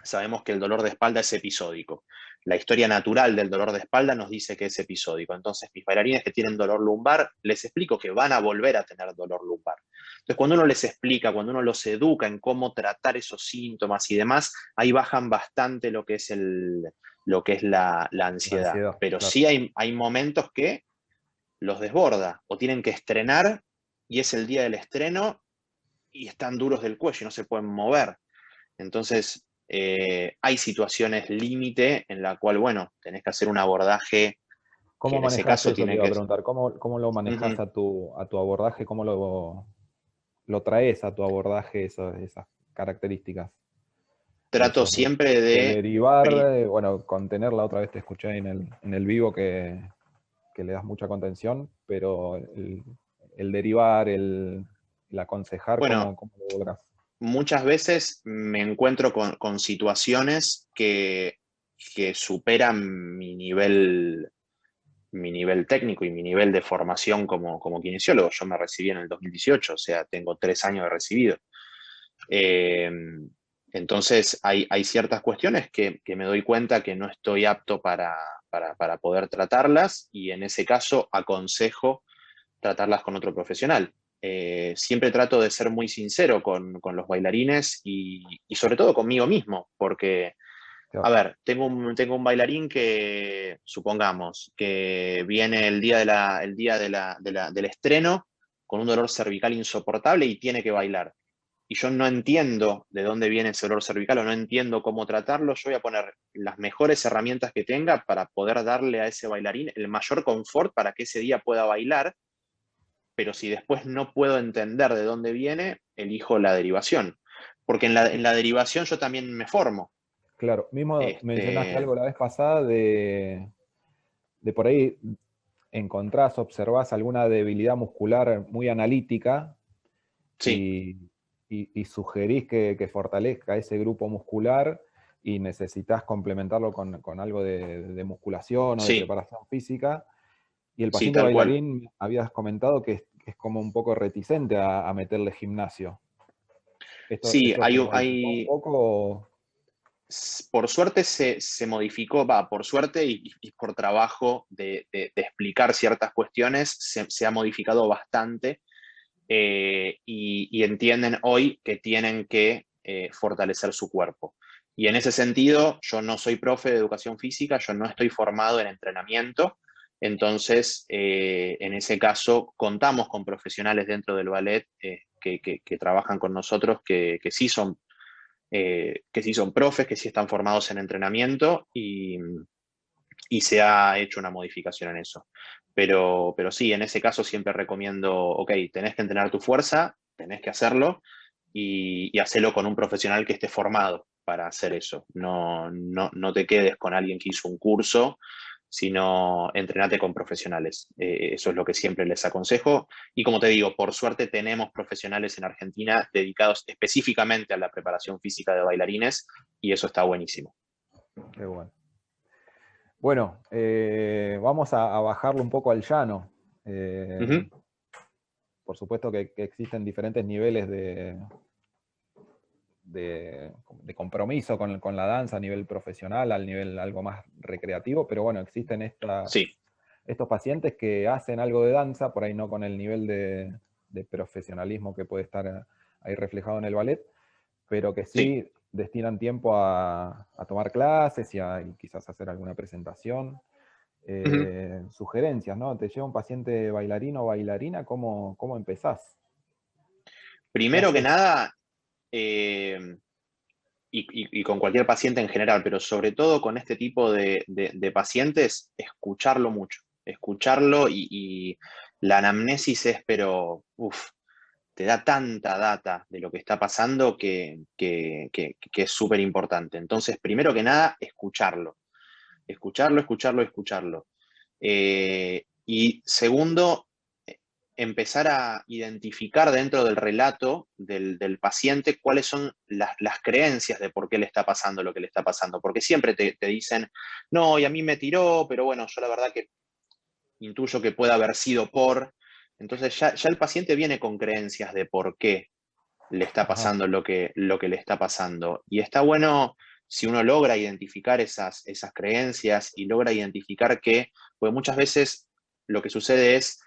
Sabemos que el dolor de espalda es episódico. La historia natural del dolor de espalda nos dice que es episódico. Entonces, mis bailarines que tienen dolor lumbar, les explico que van a volver a tener dolor lumbar. Entonces, cuando uno les explica, cuando uno los educa en cómo tratar esos síntomas y demás, ahí bajan bastante lo que es la La ansiedad. ansiedad, Pero claro. sí hay momentos que los desborda, o tienen que estrenar y es el día del estreno y están duros del cuello y no se pueden mover. Entonces, hay situaciones límite en la cual, bueno, tenés que hacer un abordaje que ¿Cómo en ese manejas caso eso? Te tiene iba a que... preguntar. ¿Cómo lo manejas Ujú. a tu abordaje? ¿Cómo lo traes a tu abordaje esas características? Trato ¿Sos siempre de de... derivar, bueno, contener, la otra vez te escuché en el vivo que le das mucha contención, pero el derivar, el aconsejar, Bueno, ¿cómo lo lográs? muchas veces me encuentro con situaciones que superan mi nivel técnico y mi nivel de formación como kinesiólogo. Yo me recibí en el 2018, o sea, tengo 3 años de recibido. Eh, entonces, hay ciertas cuestiones que me doy cuenta que no estoy apto para poder tratarlas y en ese caso aconsejo tratarlas con otro profesional. Siempre trato de ser muy sincero con los bailarines y sobre todo conmigo mismo, porque a Claro. ver, tengo un bailarín que, supongamos, que viene el día, del estreno con un dolor cervical insoportable y tiene que bailar. Y yo no entiendo de dónde viene ese dolor cervical o no entiendo cómo tratarlo. Yo voy a poner las mejores herramientas que tenga para poder darle a ese bailarín el mayor confort para que ese día pueda bailar, pero si después no puedo entender de dónde viene, elijo la derivación. Porque en la derivación yo también me formo. Claro, mismo mencionaste Este, algo la vez pasada de por ahí encontrás, observás alguna debilidad muscular muy analítica sí, y, y sugerís que fortalezca ese grupo muscular y necesitas complementarlo con algo de musculación o de sí, preparación física. Y el sí, paciente tal cual. bailarín habías comentado que es como un poco reticente a meterle gimnasio. Sí, ¿Esto se modificó un poco? por suerte se modificó, va, por suerte y por trabajo de explicar ciertas cuestiones, se ha modificado bastante y entienden hoy que tienen que fortalecer su cuerpo. Y en ese sentido, yo no soy profe de educación física, yo no estoy formado en entrenamiento, entonces en ese caso contamos con profesionales dentro del ballet que trabajan con nosotros, que sí son profes, que sí están formados en entrenamiento y se ha hecho una modificación en eso. Pero sí, en ese caso siempre recomiendo, ok, tenés que entrenar tu fuerza, tenés que hacerlo y hacerlo con un profesional que esté formado para hacer eso. No te quedes con alguien que hizo un curso, sino entrenate con profesionales. Eso es lo que siempre les aconsejo. Y como te digo, por suerte tenemos profesionales en Argentina dedicados específicamente a la preparación física de bailarines y eso está buenísimo. Qué bueno. Bueno, vamos a bajarlo un poco al llano. Eh, Ujú. por supuesto que existen diferentes niveles de compromiso con la danza a nivel profesional, al nivel algo más recreativo, pero bueno, existen Sí. estos pacientes que hacen algo de danza, por ahí no con el nivel de profesionalismo que puede estar ahí reflejado en el ballet, pero que Sí. sí destinan tiempo a tomar clases y quizás hacer alguna presentación. Ujú. Sugerencias, ¿no? Te llega un paciente bailarín o bailarina, ¿cómo empezás? ¿Qué Primero que haces? nada, y con cualquier paciente en general, pero sobre todo con este tipo de pacientes, escucharlo mucho, escucharlo y la anamnesis es, pero, uff, te da tanta data de lo que está pasando que es súper importante. Entonces, primero que nada, escucharlo, escucharlo, escucharlo, escucharlo. Y segundo, empezar a identificar dentro del relato del paciente cuáles son las creencias de por qué le está pasando lo que le está pasando. Porque siempre te dicen, no, y a mí me tiró, pero bueno, yo la verdad que intuyo que puede haber sido por. Entonces ya el paciente viene con creencias de por qué le está Ajá. pasando lo que le está pasando. Y está bueno si uno logra identificar esas creencias y logra identificar que, pues muchas veces lo que sucede es,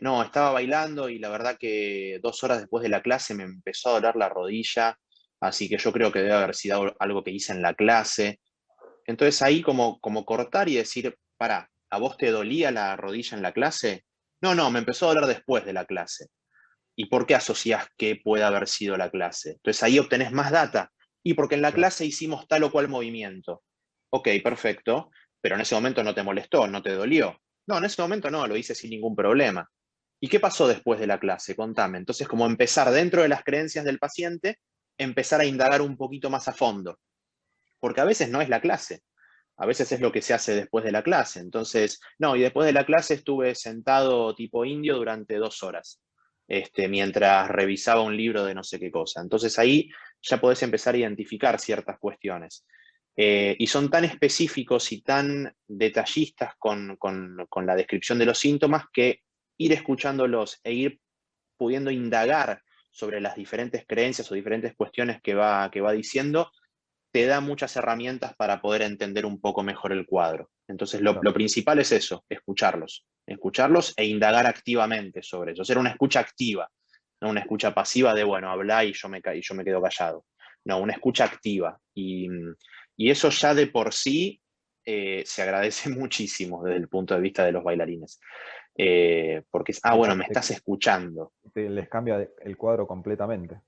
no, estaba bailando y la verdad que 2 horas después de la clase me empezó a doler la rodilla, así que yo creo que debe haber sido algo que hice en la clase. Entonces ahí como cortar y decir, pará, ¿a vos te dolía la rodilla en la clase? No, no, me empezó a doler después de la clase. ¿Y por qué asociás que puede haber sido la clase? Entonces ahí obtenés más data. Y porque en la Claro. clase hicimos tal o cual movimiento. Ok, perfecto, pero en ese momento no te molestó, no te dolió. No, en ese momento no, lo hice sin ningún problema. ¿Y qué pasó después de la clase? Contame. Entonces, como empezar dentro de las creencias del paciente, empezar a indagar un poquito más a fondo. Porque a veces no es la clase, a veces es lo que se hace después de la clase. Entonces, no, y después de la clase estuve sentado tipo indio durante 2 horas, mientras revisaba un libro de no sé qué cosa. Entonces ahí ya podés empezar a identificar ciertas cuestiones. Y son tan específicos y tan detallistas con la descripción de los síntomas que ir escuchándolos e ir pudiendo indagar sobre las diferentes creencias o diferentes cuestiones que va diciendo, te da muchas herramientas para poder entender un poco mejor el cuadro. Entonces, lo principal es eso, escucharlos e indagar activamente sobre eso, ser una escucha activa, no una escucha pasiva de, bueno, habla y yo me quedo callado. No, una escucha activa. Y eso ya de por sí se agradece muchísimo desde el punto de vista de los bailarines. Porque es, Sí, bueno, me estás escuchando les cambia el cuadro completamente.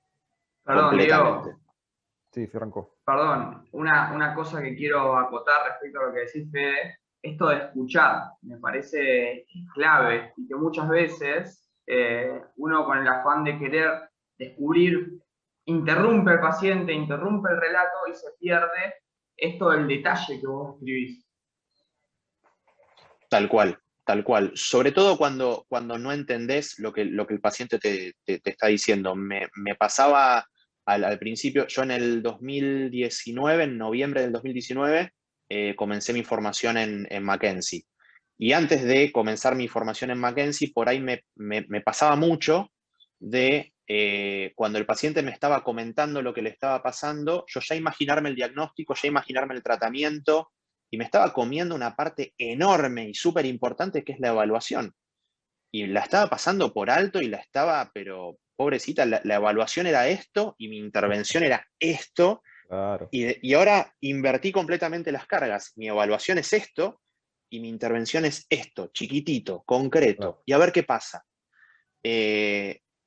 Perdón, completamente. Diego. Sí, sí, arrancó. Perdón, una cosa que quiero acotar respecto a lo que decís, Fede, esto de escuchar me parece clave y que muchas veces uno con el afán de querer descubrir interrumpe al paciente, interrumpe el relato y se pierde esto del detalle que vos escribís. Tal cual, tal cual. Sobre todo cuando no entendés lo que el paciente te está diciendo. Me pasaba al principio, yo en el 2019, en noviembre del 2019, comencé mi formación en Mackenzie. Y antes de comenzar mi formación en Mackenzie, por ahí me pasaba mucho de cuando el paciente me estaba comentando lo que le estaba pasando, yo ya imaginarme el diagnóstico, ya imaginarme el tratamiento, y me estaba comiendo una parte enorme y súper importante que es la evaluación. Y la estaba pasando por alto y la estaba, pero pobrecita, la evaluación era esto y mi intervención era esto. Claro, Y ahora invertí completamente las cargas. Mi evaluación es esto y mi intervención es esto, chiquitito, concreto. claro. Y a ver qué pasa.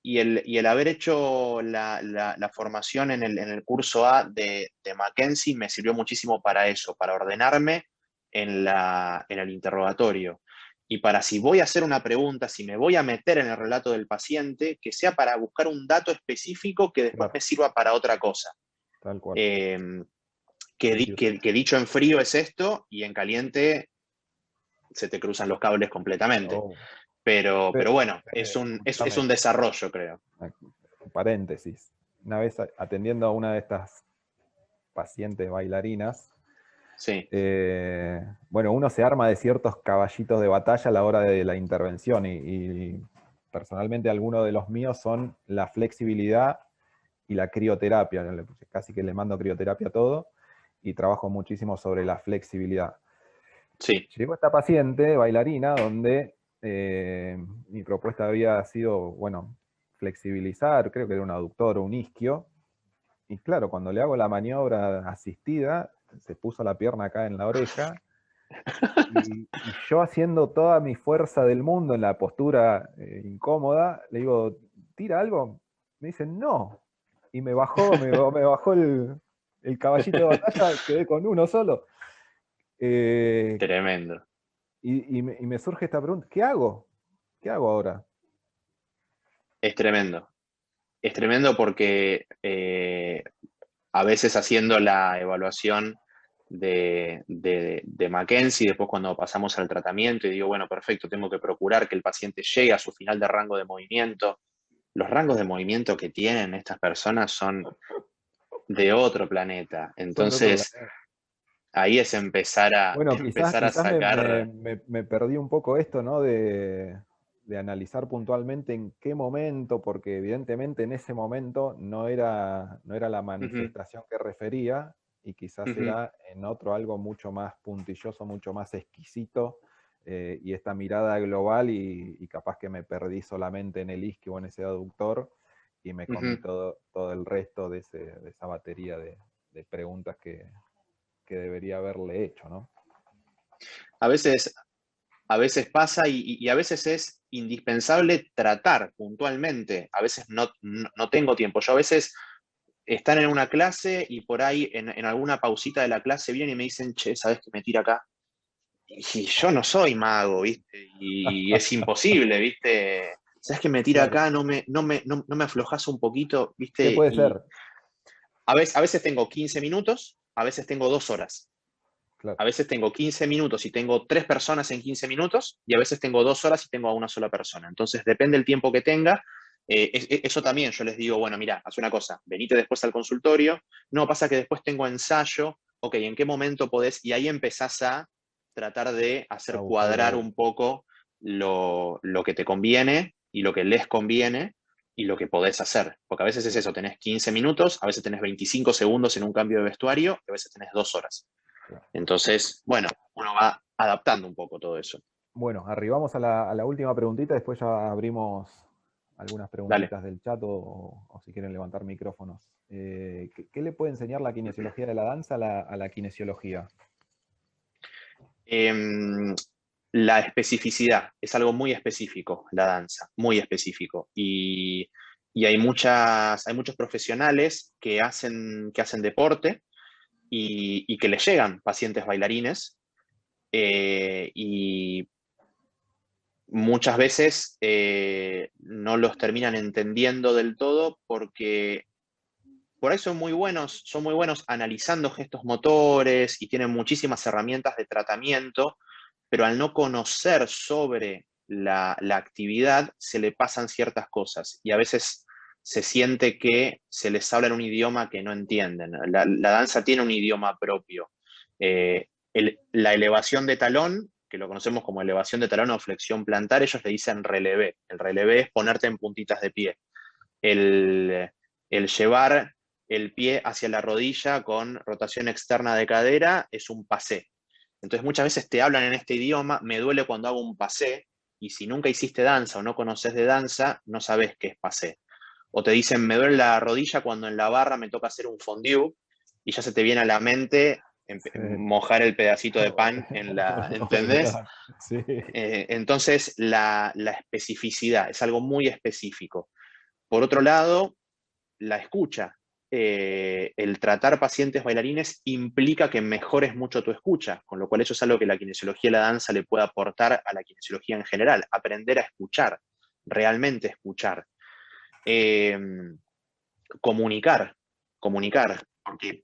Y el haber hecho la formación en el curso A de Mackenzie me sirvió muchísimo para eso, para ordenarme en el interrogatorio. Y para si voy a hacer una pregunta, si me voy a meter en el relato del paciente, que sea para buscar un dato específico que después Claro, me sirva para otra cosa. tal cual. Eh, que, Sí, di- sí, que dicho en frío es esto y en caliente se te cruzan los cables completamente. oh, Pero bueno, es escúchame, un desarrollo, creo. paréntesis. Una vez atendiendo a una de estas pacientes bailarinas, Sí. bueno, uno se arma de ciertos caballitos de batalla a la hora de la intervención y personalmente algunos de los míos son la flexibilidad y la crioterapia. Casi que le mando crioterapia a todo y trabajo muchísimo sobre la flexibilidad. Sí. Llegó esta paciente bailarina donde mi propuesta había sido, bueno, flexibilizar, creo que era un aductor o un isquio, y claro, cuando le hago la maniobra asistida, se puso la pierna acá en la oreja, y yo haciendo toda mi fuerza del mundo en la postura incómoda, le digo, ¿tira algo? Me dice, no. Y me bajó el caballito de batalla, quedé con uno solo. Eh, Tremendo. y me surge esta pregunta, ¿qué hago? ¿Qué hago ahora? Es tremendo. Es tremendo porque a veces haciendo la evaluación de Mackenzie, después cuando pasamos al tratamiento y digo, bueno, perfecto, tengo que procurar que el paciente llegue a su final de rango de movimiento. Los rangos de movimiento que tienen estas personas son de otro planeta. Son de otro Entonces, planeta. ahí es empezar a, Bueno, empezar a quizás sacar. me perdí un poco esto, ¿no? De analizar puntualmente en qué momento, porque evidentemente en ese momento no era la Ujú, manifestación que refería, y quizás ujú, era en otro algo mucho más puntilloso, mucho más exquisito, y esta mirada global, y capaz que me perdí solamente en el isquio o en ese aductor, y me comí ujú. todo el resto de esa batería de preguntas que debería haberle hecho, ¿no? A veces pasa y a veces es indispensable tratar puntualmente. A veces no tengo tiempo. Yo a veces están en una clase y por ahí en alguna pausita de la clase vienen y me dicen, che, ¿sabes qué me tira acá? Y yo no soy mago, ¿viste? Y es imposible, ¿viste? ¿Sabes qué me tira Claro. acá? No me aflojas un poquito, ¿Qué ¿viste? puede Y ser? a veces tengo 15 minutos, a veces tengo 2 horas. Claro. A veces tengo 15 minutos y tengo 3 personas en 15 minutos, y a veces tengo 2 horas y tengo a una sola persona. Entonces, depende del tiempo que tenga. Eso también yo les digo, bueno, mira, haz una cosa, venite después al consultorio. No, pasa que después tengo ensayo. Ok, ¿en qué momento podés? Y ahí empezás a tratar de A hacer buscar el cuadrar hueco. un poco lo que te conviene y lo que les conviene y lo que podés hacer. Porque a veces es eso, tenés 15 minutos, a veces tenés 25 segundos en un cambio de vestuario, y a veces tenés 2 horas. Claro. Entonces, bueno, uno va adaptando un poco todo eso. Bueno, arribamos a la última preguntita, después ya abrimos algunas Dale. preguntitas del chat o si quieren levantar micrófonos. ¿Qué le puede enseñar la kinesiología de la danza a la kinesiología? Em, la especificidad es algo muy específico, la danza, muy específico. Y hay muchos profesionales que hacen deporte y que les llegan pacientes bailarines, y muchas veces no los terminan entendiendo del todo porque por ahí son muy buenos analizando gestos motores y tienen muchísimas herramientas de tratamiento, pero al no conocer sobre la actividad se le pasan ciertas cosas y a veces se siente que se les habla en un idioma que no entienden. La danza tiene un idioma propio. La elevación de talón, que lo conocemos como elevación de talón o flexión plantar, ellos le dicen relevé. El relevé es ponerte en puntitas de pie. El llevar el pie hacia la rodilla con rotación externa de cadera es un pasé. Entonces muchas veces te hablan en este idioma, me duele cuando hago un pasé, y si nunca hiciste danza o no conoces de danza, no sabes qué es pasé. O te dicen, me duele la rodilla cuando en la barra me toca hacer un fondue, y ya se te viene a la mente Sí. mojar el pedacito de pan en la, ¿entendés? Olvidar. Sí. Entonces la especificidad es algo muy específico. Por otro lado, la escucha. El tratar pacientes bailarines implica que mejores mucho tu escucha, con lo cual eso es algo que la kinesiología de la danza le puede aportar a la kinesiología en general, aprender a escuchar, realmente escuchar. Eh, comunicar, porque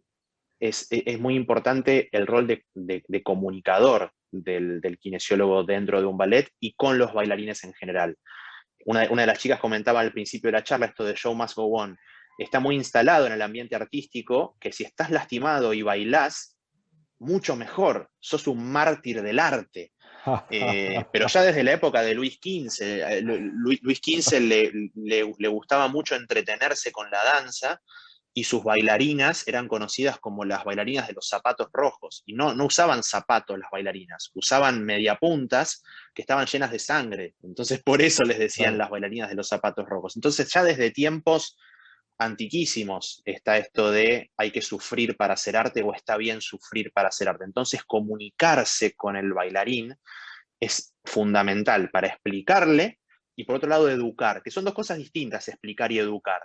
es muy importante el rol de comunicador del kinesiólogo dentro de un ballet y con los bailarines en general. Una de las chicas comentaba al principio de la charla esto de show must go on. Está muy instalado en el ambiente artístico que si estás lastimado y bailás, mucho mejor, sos un mártir del arte. Pero ya desde la época de Luis XV, Luis XV le gustaba mucho entretenerse con la danza, y sus bailarinas eran conocidas como las bailarinas de los zapatos rojos. Y no usaban zapatos las bailarinas, usaban mediapuntas que estaban llenas de sangre. Entonces por eso les decían Claro. las bailarinas de los zapatos rojos. Entonces ya desde tiempos antiquísimos está esto de hay que sufrir para hacer arte o está bien sufrir para hacer arte. Entonces comunicarse con el bailarín es fundamental para explicarle y por otro lado educar, que son dos cosas distintas, explicar y educar,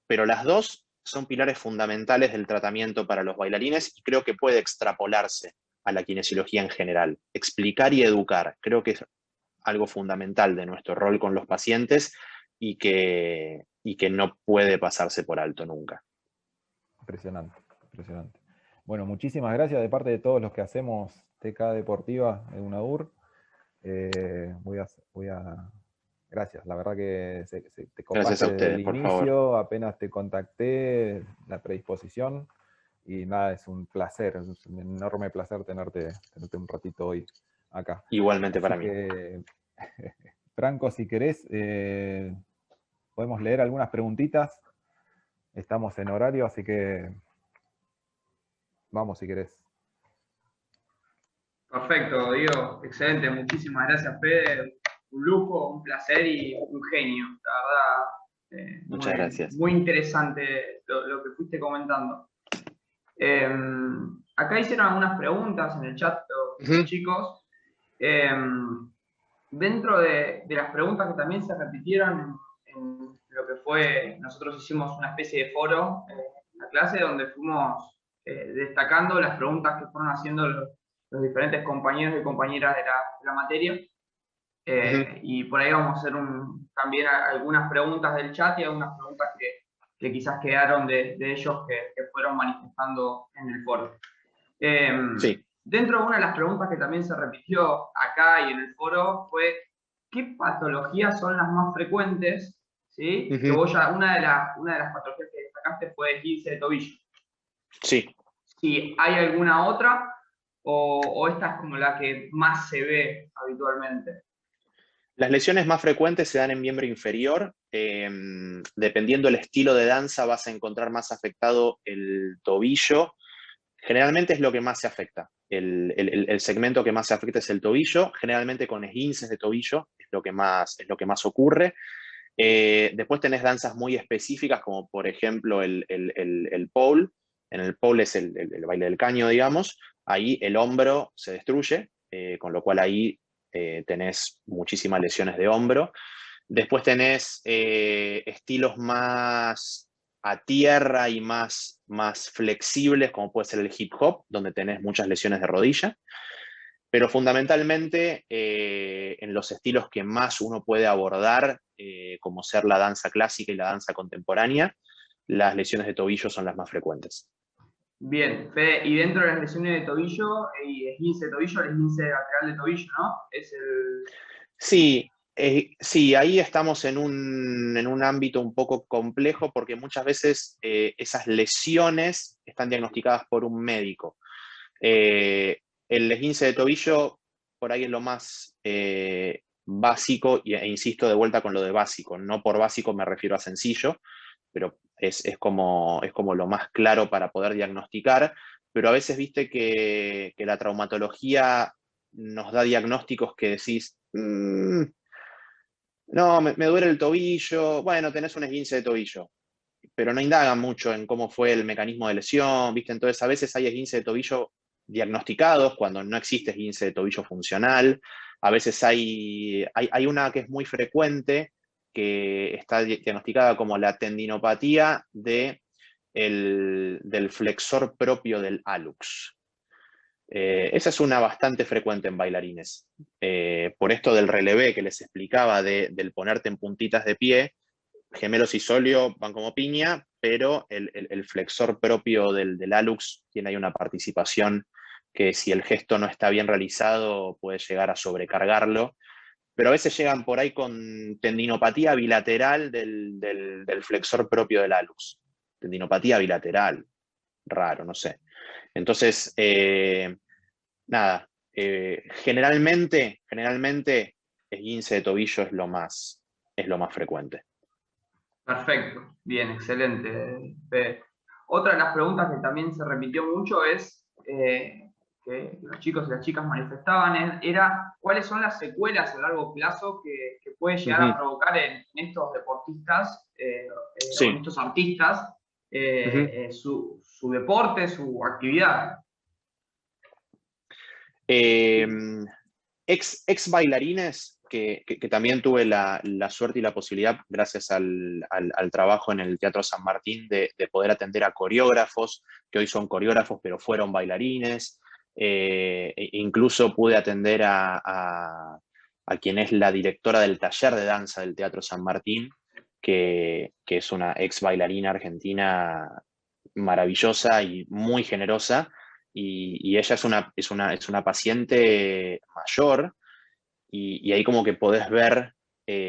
pero las dos son pilares fundamentales del tratamiento para los bailarines y creo que puede extrapolarse a la kinesiología en general. Explicar y educar, creo que es algo fundamental de nuestro rol con los pacientes y que no puede pasarse por alto nunca. Impresionante, impresionante. Bueno, muchísimas gracias de parte de todos los que hacemos TK Deportiva de UNADUR. Voy a gracias, la verdad que te Gracias copaste a desde el ustedes, por favor. inicio, apenas te contacté, la predisposición, y nada, es un placer, es un enorme placer tenerte un ratito hoy acá. Igualmente Así para mí. que, Franco, si querés, podemos leer algunas preguntitas. Estamos en horario, así que vamos si querés. Perfecto, Diego, excelente, muchísimas gracias, Fede. Un lujo, un placer y un genio, la verdad. Muchas gracias. Muy interesante lo que fuiste comentando. Acá hicieron algunas preguntas en el chat los Ujú. chicos. Eh, dentro de las preguntas que también se repitieron en lo que fue, nosotros hicimos una especie de foro en la clase donde fuimos destacando las preguntas que fueron haciendo los diferentes compañeros y compañeras de la materia. Y por ahí vamos a hacer también algunas preguntas del chat y algunas preguntas que quizás quedaron de ellos que fueron manifestando en el foro. Sí. Dentro de una de las preguntas que también se repitió acá y en el foro fue ¿qué patologías son las más frecuentes? ¿Sí? Que vos ya, una de las patologías que destacaste fue esguince de tobillo. Sí. Si hay alguna otra o esta es como la que más se ve habitualmente. Las lesiones más frecuentes se dan en miembro inferior. Dependiendo del estilo de danza, vas a encontrar más afectado el tobillo. Generalmente es lo que más se afecta. El segmento que más se afecta es el tobillo, generalmente con esguinces de tobillo, es lo que más ocurre. Después tenés danzas muy específicas, como por ejemplo el pole. En el pole es el baile del caño, digamos. Ahí el hombro se destruye, con lo cual ahí tenés muchísimas lesiones de hombro. Después tenés estilos más a tierra y más flexibles, como puede ser el hip hop, donde tenés muchas lesiones de rodilla. Pero fundamentalmente en los estilos que más uno puede abordar, como ser la danza clásica y la danza contemporánea, las lesiones de tobillo son las más frecuentes. Bien, Fede, y dentro de las lesiones de tobillo y esguince de tobillo, el esguince lateral de tobillo, ¿no? Es el... Sí, sí, ahí estamos en un ámbito un poco complejo porque muchas veces esas lesiones están diagnosticadas por un médico. El esguince de tobillo por ahí es lo más básico, e insisto de vuelta con lo de básico. No por básico me refiero a sencillo, pero es como lo más claro para poder diagnosticar. Pero a veces viste que la traumatología nos da diagnósticos que decís, no, me duele el tobillo, bueno, tenés un esguince de tobillo, pero no indagan mucho en cómo fue el mecanismo de lesión, ¿viste? Entonces a veces hay esguince de tobillo diagnosticados cuando no existe esguince de tobillo funcional. A veces hay una que es muy frecuente, que está diagnosticada como la tendinopatía del flexor propio del hallux. Esa es una bastante frecuente en bailarines. Por esto del relevé que les explicaba, del ponerte en puntitas de pie, gemelos y solio van como piña, pero el flexor propio del hallux tiene ahí una participación que si el gesto no está bien realizado puede llegar a sobrecargarlo. Pero a veces llegan por ahí con tendinopatía bilateral del flexor propio del hallux. Tendinopatía bilateral, raro, no sé. Entonces, nada, generalmente esguince de tobillo es lo más frecuente. Perfecto, bien, excelente, Fede. Otra de las preguntas que también se repitió mucho es que los chicos y las chicas manifestaban era cuáles son las secuelas a largo plazo que puede llegar a provocar en estos deportistas o en estos artistas su deporte, su actividad. Ex bailarines que también tuve la suerte y la posibilidad, gracias al trabajo en el Teatro San Martín, de poder atender a coreógrafos, que hoy son coreógrafos, pero fueron bailarines. Incluso pude atender a quien es la directora del taller de danza del Teatro San Martín, que es una ex bailarina argentina maravillosa y muy generosa. Y ella es una paciente mayor, y ahí como que podés ver,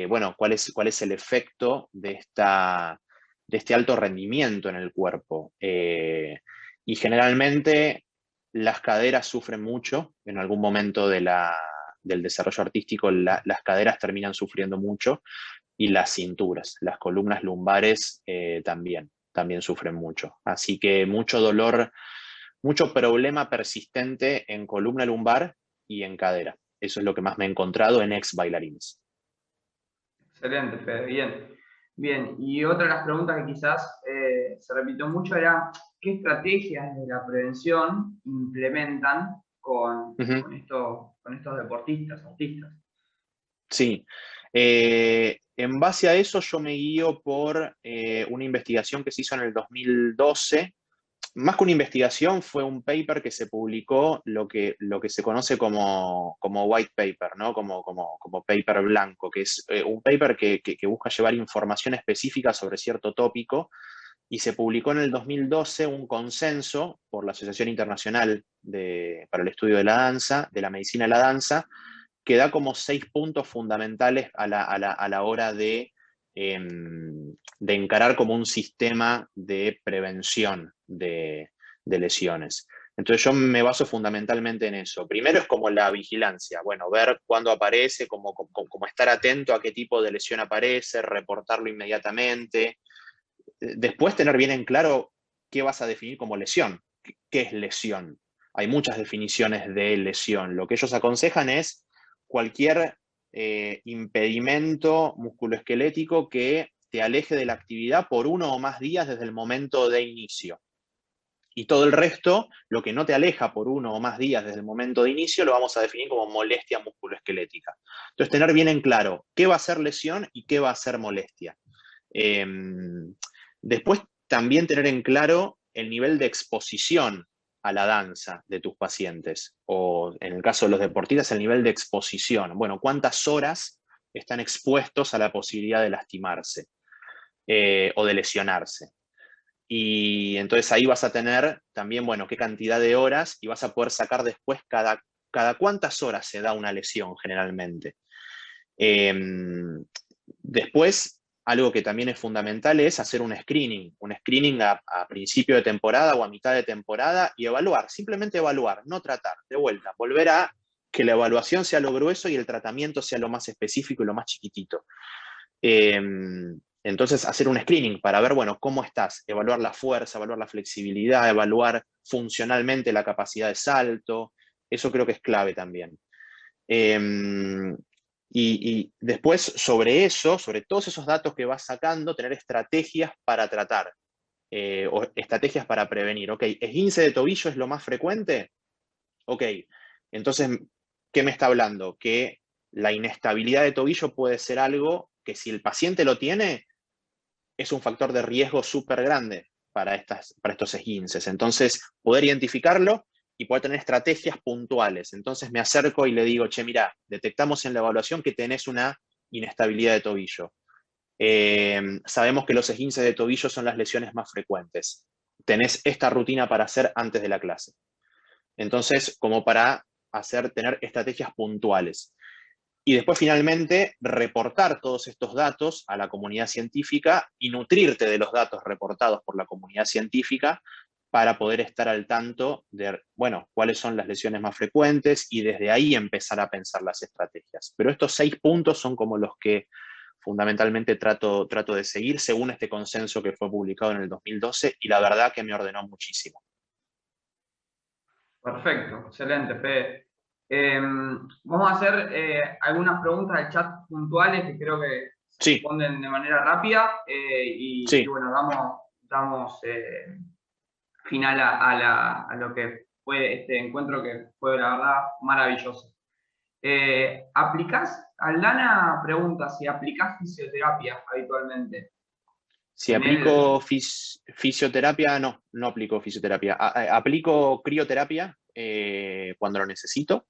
bueno, cuál es el efecto de este alto rendimiento en el cuerpo. Y generalmente las caderas sufren mucho en algún momento del desarrollo artístico, las caderas terminan sufriendo mucho, y las cinturas, las columnas lumbares también sufren mucho. Así que mucho dolor, mucho problema persistente en columna lumbar y en cadera. Eso es lo que más me he encontrado en ex bailarines. Excelente, Fede, bien. Bien, y otra de las preguntas que quizás se repitió mucho era ¿qué estrategias de la prevención implementan con estos deportistas, artistas? Sí. En base a eso yo me guío por una investigación que se hizo en el 2012. Más que una investigación, fue un paper que se publicó, lo que se conoce como white paper, ¿no? Como paper blanco, que es un paper que busca llevar información específica sobre cierto tópico, y se publicó en el 2012 un consenso por la Asociación Internacional para el Estudio de la Danza, de la Medicina de la Danza, que da como 6 puntos fundamentales a la hora de encarar como un sistema de prevención de lesiones. Entonces yo me baso fundamentalmente en eso. Primero es como la vigilancia, bueno, ver cuándo aparece, como estar atento a qué tipo de lesión aparece, reportarlo inmediatamente. Después tener bien en claro qué vas a definir como lesión, qué es lesión. Hay muchas definiciones de lesión. Lo que ellos aconsejan es cualquier impedimento musculoesquelético que te aleje de la actividad por 1 o más días desde el momento de inicio. Y todo el resto, lo que no te aleja por 1 o más días desde el momento de inicio, lo vamos a definir como molestia musculoesquelética. Entonces, tener bien en claro qué va a ser lesión y qué va a ser molestia. Después, también tener en claro el nivel de exposición a la danza de tus pacientes, o en el caso de los deportistas, el nivel de exposición. Bueno, ¿cuántas horas están expuestos a la posibilidad de lastimarse o de lesionarse? Y entonces ahí vas a tener también, bueno, qué cantidad de horas, y vas a poder sacar después cada cuántas horas se da una lesión generalmente. Después, algo que también es fundamental es hacer un screening a principio de temporada o a mitad de temporada, y evaluar, simplemente evaluar, no tratar, de vuelta, volver a que la evaluación sea lo grueso y el tratamiento sea lo más específico y lo más chiquitito. Entonces, hacer un screening para ver, bueno, cómo estás, evaluar la fuerza, evaluar la flexibilidad, evaluar funcionalmente la capacidad de salto, eso creo que es clave también. Y después, sobre eso, sobre todos esos datos que vas sacando, tener estrategias para tratar, o estrategias para prevenir. Ok, esguince de tobillo es lo más frecuente. Ok, entonces, ¿qué me está hablando? Que la inestabilidad de tobillo puede ser algo que, si el paciente lo tiene, es un factor de riesgo súper grande para estos esguinces. Entonces, poder identificarlo y poder tener estrategias puntuales. Entonces me acerco y le digo, che, mira, detectamos en la evaluación que tenés una inestabilidad de tobillo. Sabemos que los esguinces de tobillo son las lesiones más frecuentes. Tenés esta rutina para hacer antes de la clase. Entonces, como para tener estrategias puntuales. Y después, finalmente, reportar todos estos datos a la comunidad científica y nutrirte de los datos reportados por la comunidad científica para poder estar al tanto de, bueno, cuáles son las lesiones más frecuentes, y desde ahí empezar a pensar las estrategias. Pero estos 6 puntos son como los que fundamentalmente trato de seguir según este consenso que fue publicado en el 2012, y la verdad que me ordenó muchísimo. Perfecto, excelente, Fede. Vamos a hacer algunas preguntas del chat puntuales que creo que se Sí, responden de manera rápida, y sí. bueno, damos final a lo que fue este encuentro, que fue la verdad maravilloso. Aldana pregunta si aplicás fisioterapia habitualmente. Si aplico fisioterapia, no aplico fisioterapia. Aplico crioterapia cuando lo necesito.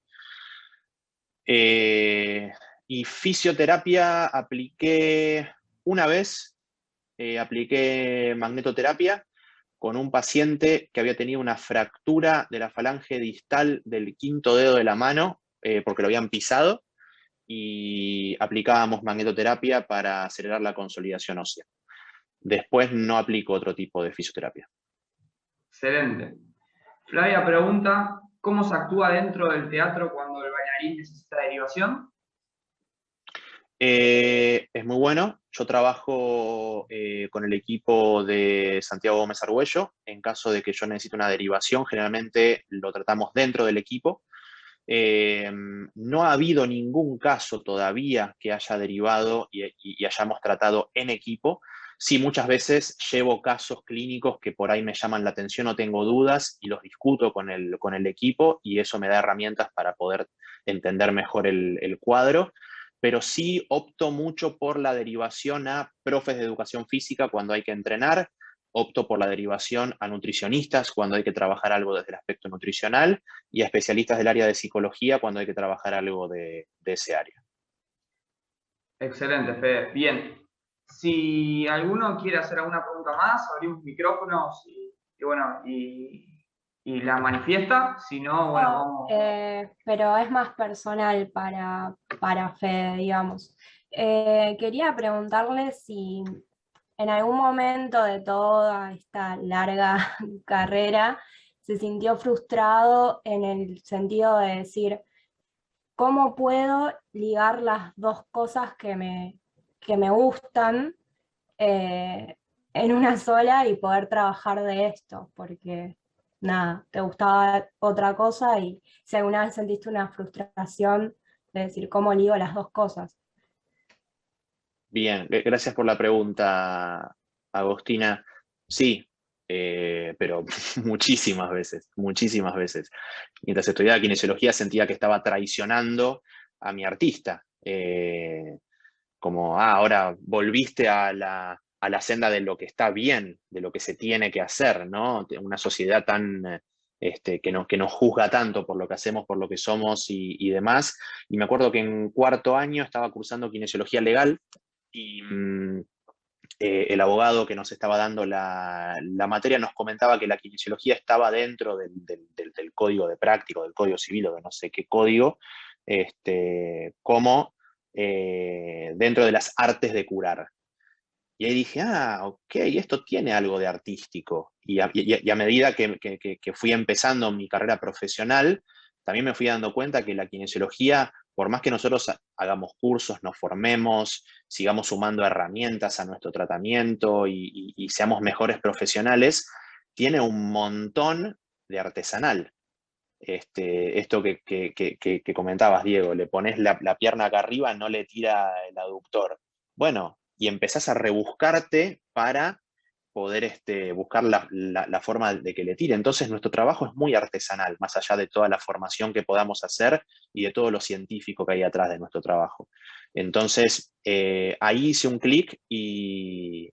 Y fisioterapia apliqué una vez, apliqué magnetoterapia con un paciente que había tenido una fractura de la falange distal del quinto dedo de la mano, porque lo habían pisado, y aplicábamos magnetoterapia para acelerar la consolidación ósea. Después no aplico otro tipo de fisioterapia. Excelente. Flavia pregunta, ¿cómo se actúa dentro del teatro cuando el bailarín necesita derivación? Es muy bueno. Yo trabajo con el equipo de Santiago Gómez Argüello. En caso de que yo necesite una derivación, generalmente lo tratamos dentro del equipo. No ha habido ningún caso todavía que haya derivado y hayamos tratado en equipo. Sí, muchas veces llevo casos clínicos que por ahí me llaman la atención o tengo dudas, y los discuto con el equipo, y eso me da herramientas para poder entender mejor el cuadro. pero sí opto mucho por la derivación a profes de educación física cuando hay que entrenar, opto por la derivación a nutricionistas cuando hay que trabajar algo desde el aspecto nutricional y a especialistas del área de psicología cuando hay que trabajar algo de ese área. Excelente, Fede. Bien. Si alguno quiere hacer alguna pregunta más, abrimos micrófonos y la manifiesta. Si no, bueno, vamos. Pero es más personal para Fede, digamos. Quería preguntarle si en algún momento de toda esta larga carrera se sintió frustrado en el sentido de decir, ¿cómo puedo ligar las dos cosas que me gustan en una sola y poder trabajar de esto? Porque nada, te gustaba otra cosa y si alguna vez sentiste una frustración de decir, ¿cómo ligo las dos cosas? Bien, gracias por la pregunta, Agostina. Sí, pero muchísimas veces, muchísimas veces. Mientras estudiaba kinesiología sentía que estaba traicionando a mi artista. Como, ahora volviste a la senda de lo que está bien, de lo que se tiene que hacer, ¿no? Una sociedad tan, que nos juzga tanto por lo que hacemos, por lo que somos y demás. Y me acuerdo que en cuarto año estaba cursando kinesiología legal y el abogado que nos estaba dando la materia nos comentaba que la kinesiología estaba dentro del código de práctico, del código civil o de no sé qué código, como dentro de las artes de curar. Y ahí dije, ok, esto tiene algo de artístico. Y a medida que fui empezando mi carrera profesional, también me fui dando cuenta que la kinesiología, por más que nosotros hagamos cursos, nos formemos, sigamos sumando herramientas a nuestro tratamiento y seamos mejores profesionales, tiene un montón de artesanal. Esto que comentabas, Diego, le pones la pierna acá arriba, no le tira el aductor. Bueno, y empezás a rebuscarte para poder buscar la forma de que le tire. Entonces nuestro trabajo es muy artesanal, más allá de toda la formación que podamos hacer y de todo lo científico que hay atrás de nuestro trabajo. Entonces ahí hice un clic y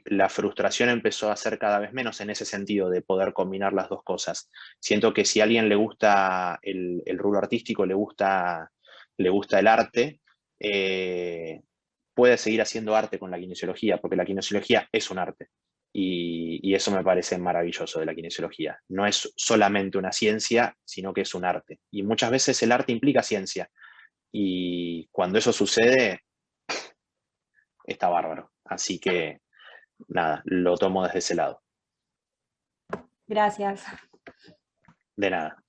la frustración empezó a ser cada vez menos en ese sentido de poder combinar las dos cosas. Siento que si a alguien le gusta el rubro artístico, le gusta el arte, puede seguir haciendo arte con la kinesiología, porque la kinesiología es un arte. Y eso me parece maravilloso de la kinesiología. No es solamente una ciencia, sino que es un arte. Y muchas veces el arte implica ciencia. Y cuando eso sucede, está bárbaro. Así que, nada, lo tomo desde ese lado. Gracias. De nada.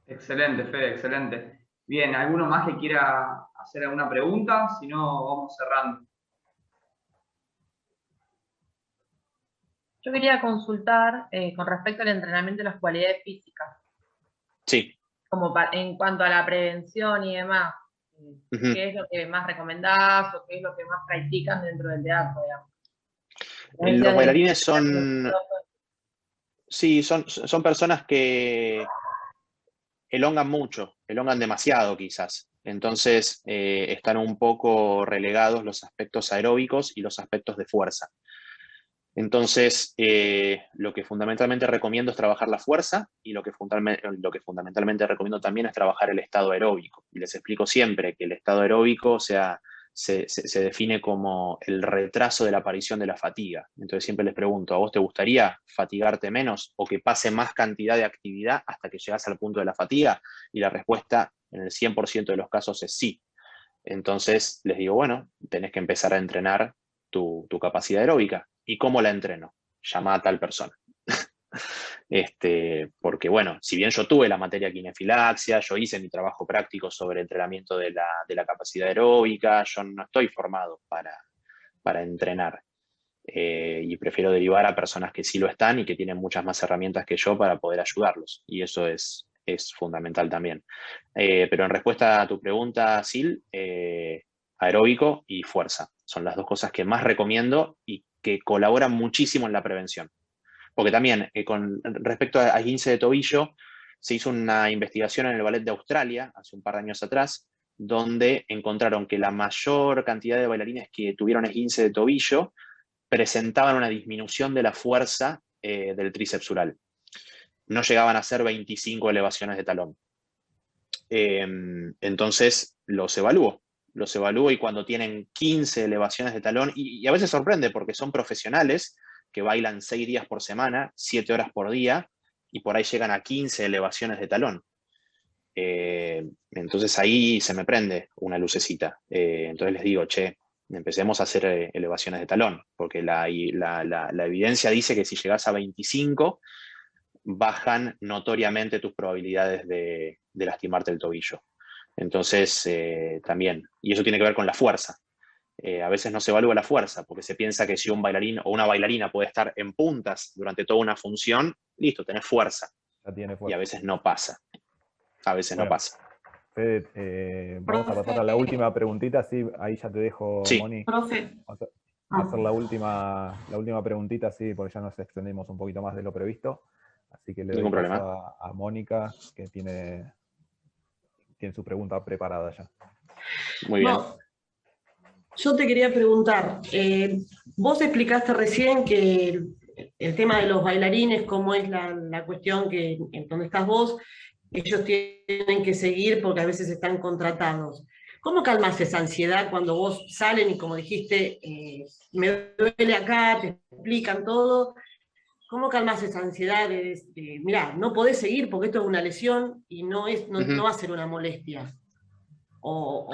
Excelente, Fede, excelente. Bien, ¿alguno más que quiera hacer alguna pregunta? Si no, vamos cerrando. Yo quería consultar con respecto al entrenamiento de las cualidades físicas. Sí. Como en cuanto a la prevención y demás. ¿Qué es lo que más recomendás o qué es lo que más practican dentro del teatro, digamos? Los bailarines son... Sí, son personas que elongan mucho, elongan demasiado quizás. Entonces están un poco relegados los aspectos aeróbicos y los aspectos de fuerza. Entonces, lo que fundamentalmente recomiendo es trabajar la fuerza y lo que fundamentalmente recomiendo también es trabajar el estado aeróbico. Y les explico siempre que el estado aeróbico, se define como el retraso de la aparición de la fatiga. Entonces siempre les pregunto, ¿a vos te gustaría fatigarte menos o que pase más cantidad de actividad hasta que llegas al punto de la fatiga? Y la respuesta en el 100% de los casos es sí. Entonces les digo, bueno, tenés que empezar a entrenar tu capacidad aeróbica. ¿Y cómo la entreno? Llama a tal persona. Porque bueno, si bien yo tuve la materia kinefilaxia, yo hice mi trabajo práctico sobre entrenamiento de la capacidad aeróbica, yo no estoy formado para entrenar. Y prefiero derivar a personas que sí lo están y que tienen muchas más herramientas que yo para poder ayudarlos. Y eso es fundamental también. Pero en respuesta a tu pregunta, Sil, aeróbico y fuerza son las dos cosas que más recomiendo y que colaboran muchísimo en la prevención. Porque también, con respecto a esguince de tobillo, se hizo una investigación en el Ballet de Australia, hace un par de años atrás, donde encontraron que la mayor cantidad de bailarines que tuvieron esguince de tobillo presentaban una disminución de la fuerza del tríceps sural. No llegaban a ser 25 elevaciones de talón. Entonces los evalúo y cuando tienen 15 elevaciones de talón, y a veces sorprende porque son profesionales que bailan 6 días por semana, 7 horas por día, y por ahí llegan a 15 elevaciones de talón. Entonces ahí se me prende una lucecita. Entonces les digo, che, empecemos a hacer elevaciones de talón, porque la evidencia dice que si llegas a 25, bajan notoriamente tus probabilidades de lastimarte el tobillo. Entonces, también, y eso tiene que ver con la fuerza. A veces no se evalúa la fuerza, porque se piensa que si un bailarín o una bailarina puede estar en puntas durante toda una función, listo, tenés fuerza. Ya tiene fuerza. Y a veces no pasa. A veces no pasa. Fede, vamos a pasar a la última preguntita, sí, ahí ya te dejo, Sí. Moni. Profe. Vamos a hacer la última preguntita, sí, porque ya nos extendimos un poquito más de lo previsto. Así que le doy paso a Mónica, que tiene su pregunta preparada ya. Muy bien. No, yo te quería preguntar, vos explicaste recién que el tema de los bailarines, cómo es la cuestión que en donde estás vos, ellos tienen que seguir porque a veces están contratados. ¿Cómo calmas esa ansiedad cuando vos salen y como dijiste, me duele acá, te explican todo? ¿Cómo calmas esa ansiedad de mirá, no podés seguir porque esto es una lesión y no va a ser una molestia? O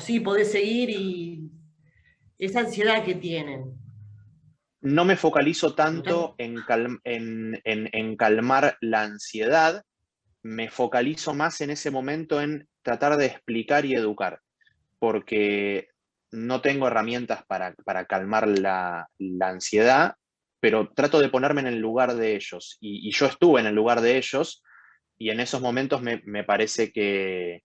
sí podés seguir y esa ansiedad que tienen. No me focalizo tanto en calmar la ansiedad, me focalizo más en ese momento en tratar de explicar y educar, porque no tengo herramientas para calmar la ansiedad, pero trato de ponerme en el lugar de ellos, y yo estuve en el lugar de ellos, y en esos momentos me parece que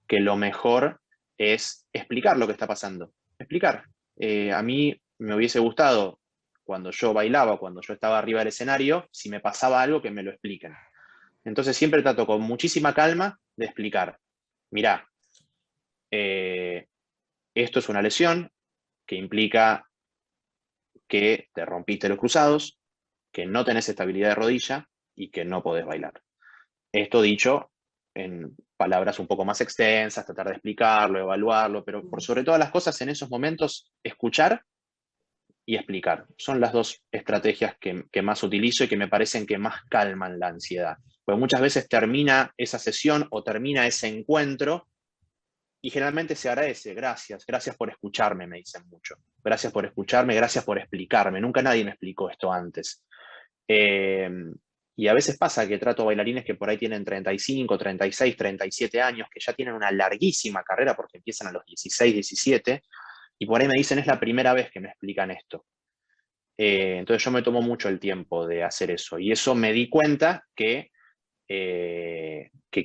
lo mejor es explicar lo que está pasando, explicar. A mí me hubiese gustado, cuando yo bailaba, cuando yo estaba arriba del escenario, si me pasaba algo, que me lo expliquen. Entonces siempre trato con muchísima calma de explicar, mirá, esto es una lesión que implica que te rompiste los cruzados, que no tenés estabilidad de rodilla y que no podés bailar. Esto dicho en palabras un poco más extensas, tratar de explicarlo, evaluarlo, pero por sobre todas las cosas en esos momentos, escuchar y explicar. Son las dos estrategias que más utilizo y que me parecen que más calman la ansiedad. Porque muchas veces termina esa sesión o termina ese encuentro y generalmente se agradece, gracias por escucharme, me dicen mucho. Gracias por escucharme, gracias por explicarme. Nunca nadie me explicó esto antes. Y a veces pasa que trato bailarines que por ahí tienen 35, 36, 37 años, que ya tienen una larguísima carrera porque empiezan a los 16, 17, y por ahí me dicen, es la primera vez que me explican esto. Entonces yo me tomo mucho el tiempo de hacer eso, y eso me di cuenta que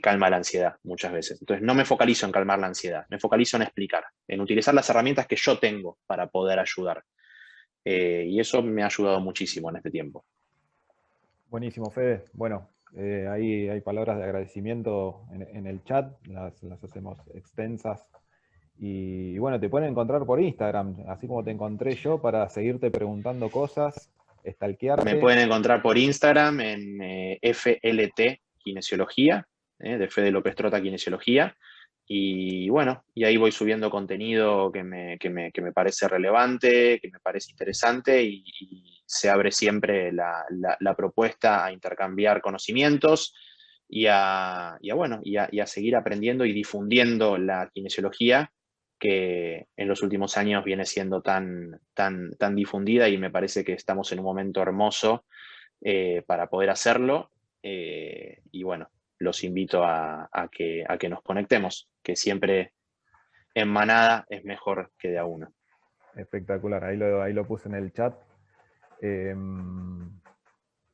calma la ansiedad muchas veces. Entonces no me focalizo en calmar la ansiedad, me focalizo en explicar, en utilizar las herramientas que yo tengo para poder ayudar. Y eso me ha ayudado muchísimo en este tiempo. Buenísimo, Fede. Bueno, ahí hay palabras de agradecimiento en el chat, las hacemos extensas. Y bueno, te pueden encontrar por Instagram, así como te encontré yo, para seguirte preguntando cosas, stalkearte. Me pueden encontrar por Instagram en FLT Kinesiología, de Fede López Trota Kinesiología. Y bueno, y ahí voy subiendo contenido que me parece relevante, que me parece interesante, y se abre siempre la propuesta a intercambiar conocimientos y a seguir aprendiendo y difundiendo la kinesiología, que en los últimos años viene siendo tan difundida, y me parece que estamos en un momento hermoso para poder hacerlo. Y bueno, los invito a que nos conectemos, que siempre en manada es mejor que de a uno. Espectacular, ahí lo puse en el chat.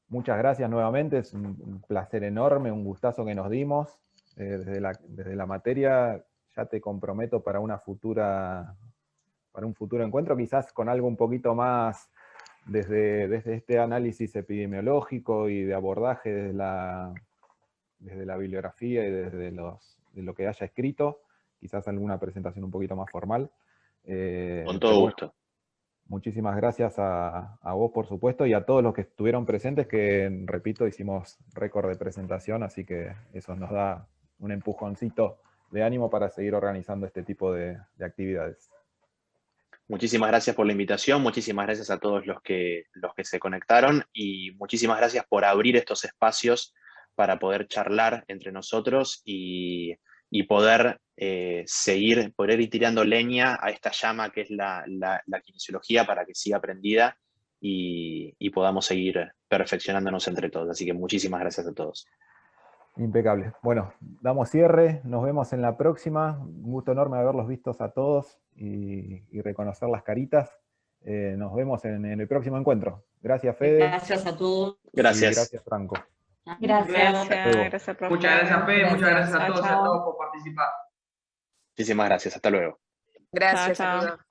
Muchas gracias nuevamente, es un placer enorme, un gustazo que nos dimos. Desde la materia ya te comprometo para un futuro encuentro, quizás con algo un poquito más desde este análisis epidemiológico y de abordaje desde la bibliografía y desde lo que haya escrito, quizás alguna presentación un poquito más formal. Con todo gusto. Muchísimas gracias a vos, por supuesto, y a todos los que estuvieron presentes, que, repito, hicimos récord de presentación, así que eso nos da un empujoncito de ánimo para seguir organizando este tipo de actividades. Muchísimas gracias por la invitación, muchísimas gracias a todos los que se conectaron y muchísimas gracias por abrir estos espacios para poder charlar entre nosotros y poder poder ir tirando leña a esta llama que es la kinesiología para que siga prendida y podamos seguir perfeccionándonos entre todos. Así que muchísimas gracias a todos. Impecable. Bueno, damos cierre, nos vemos en la próxima. Un gusto enorme haberlos vistos a todos y reconocer las caritas. Nos vemos en el próximo encuentro. Gracias, Fede. Gracias a todos. Gracias. Y gracias, Franco. Gracias. Gracias, profe. Muchas gracias, Fede, muchas gracias a Chao, todos y a chao. todos por participar. Muchísimas gracias. Hasta luego. Gracias, Chao, chao. amigo.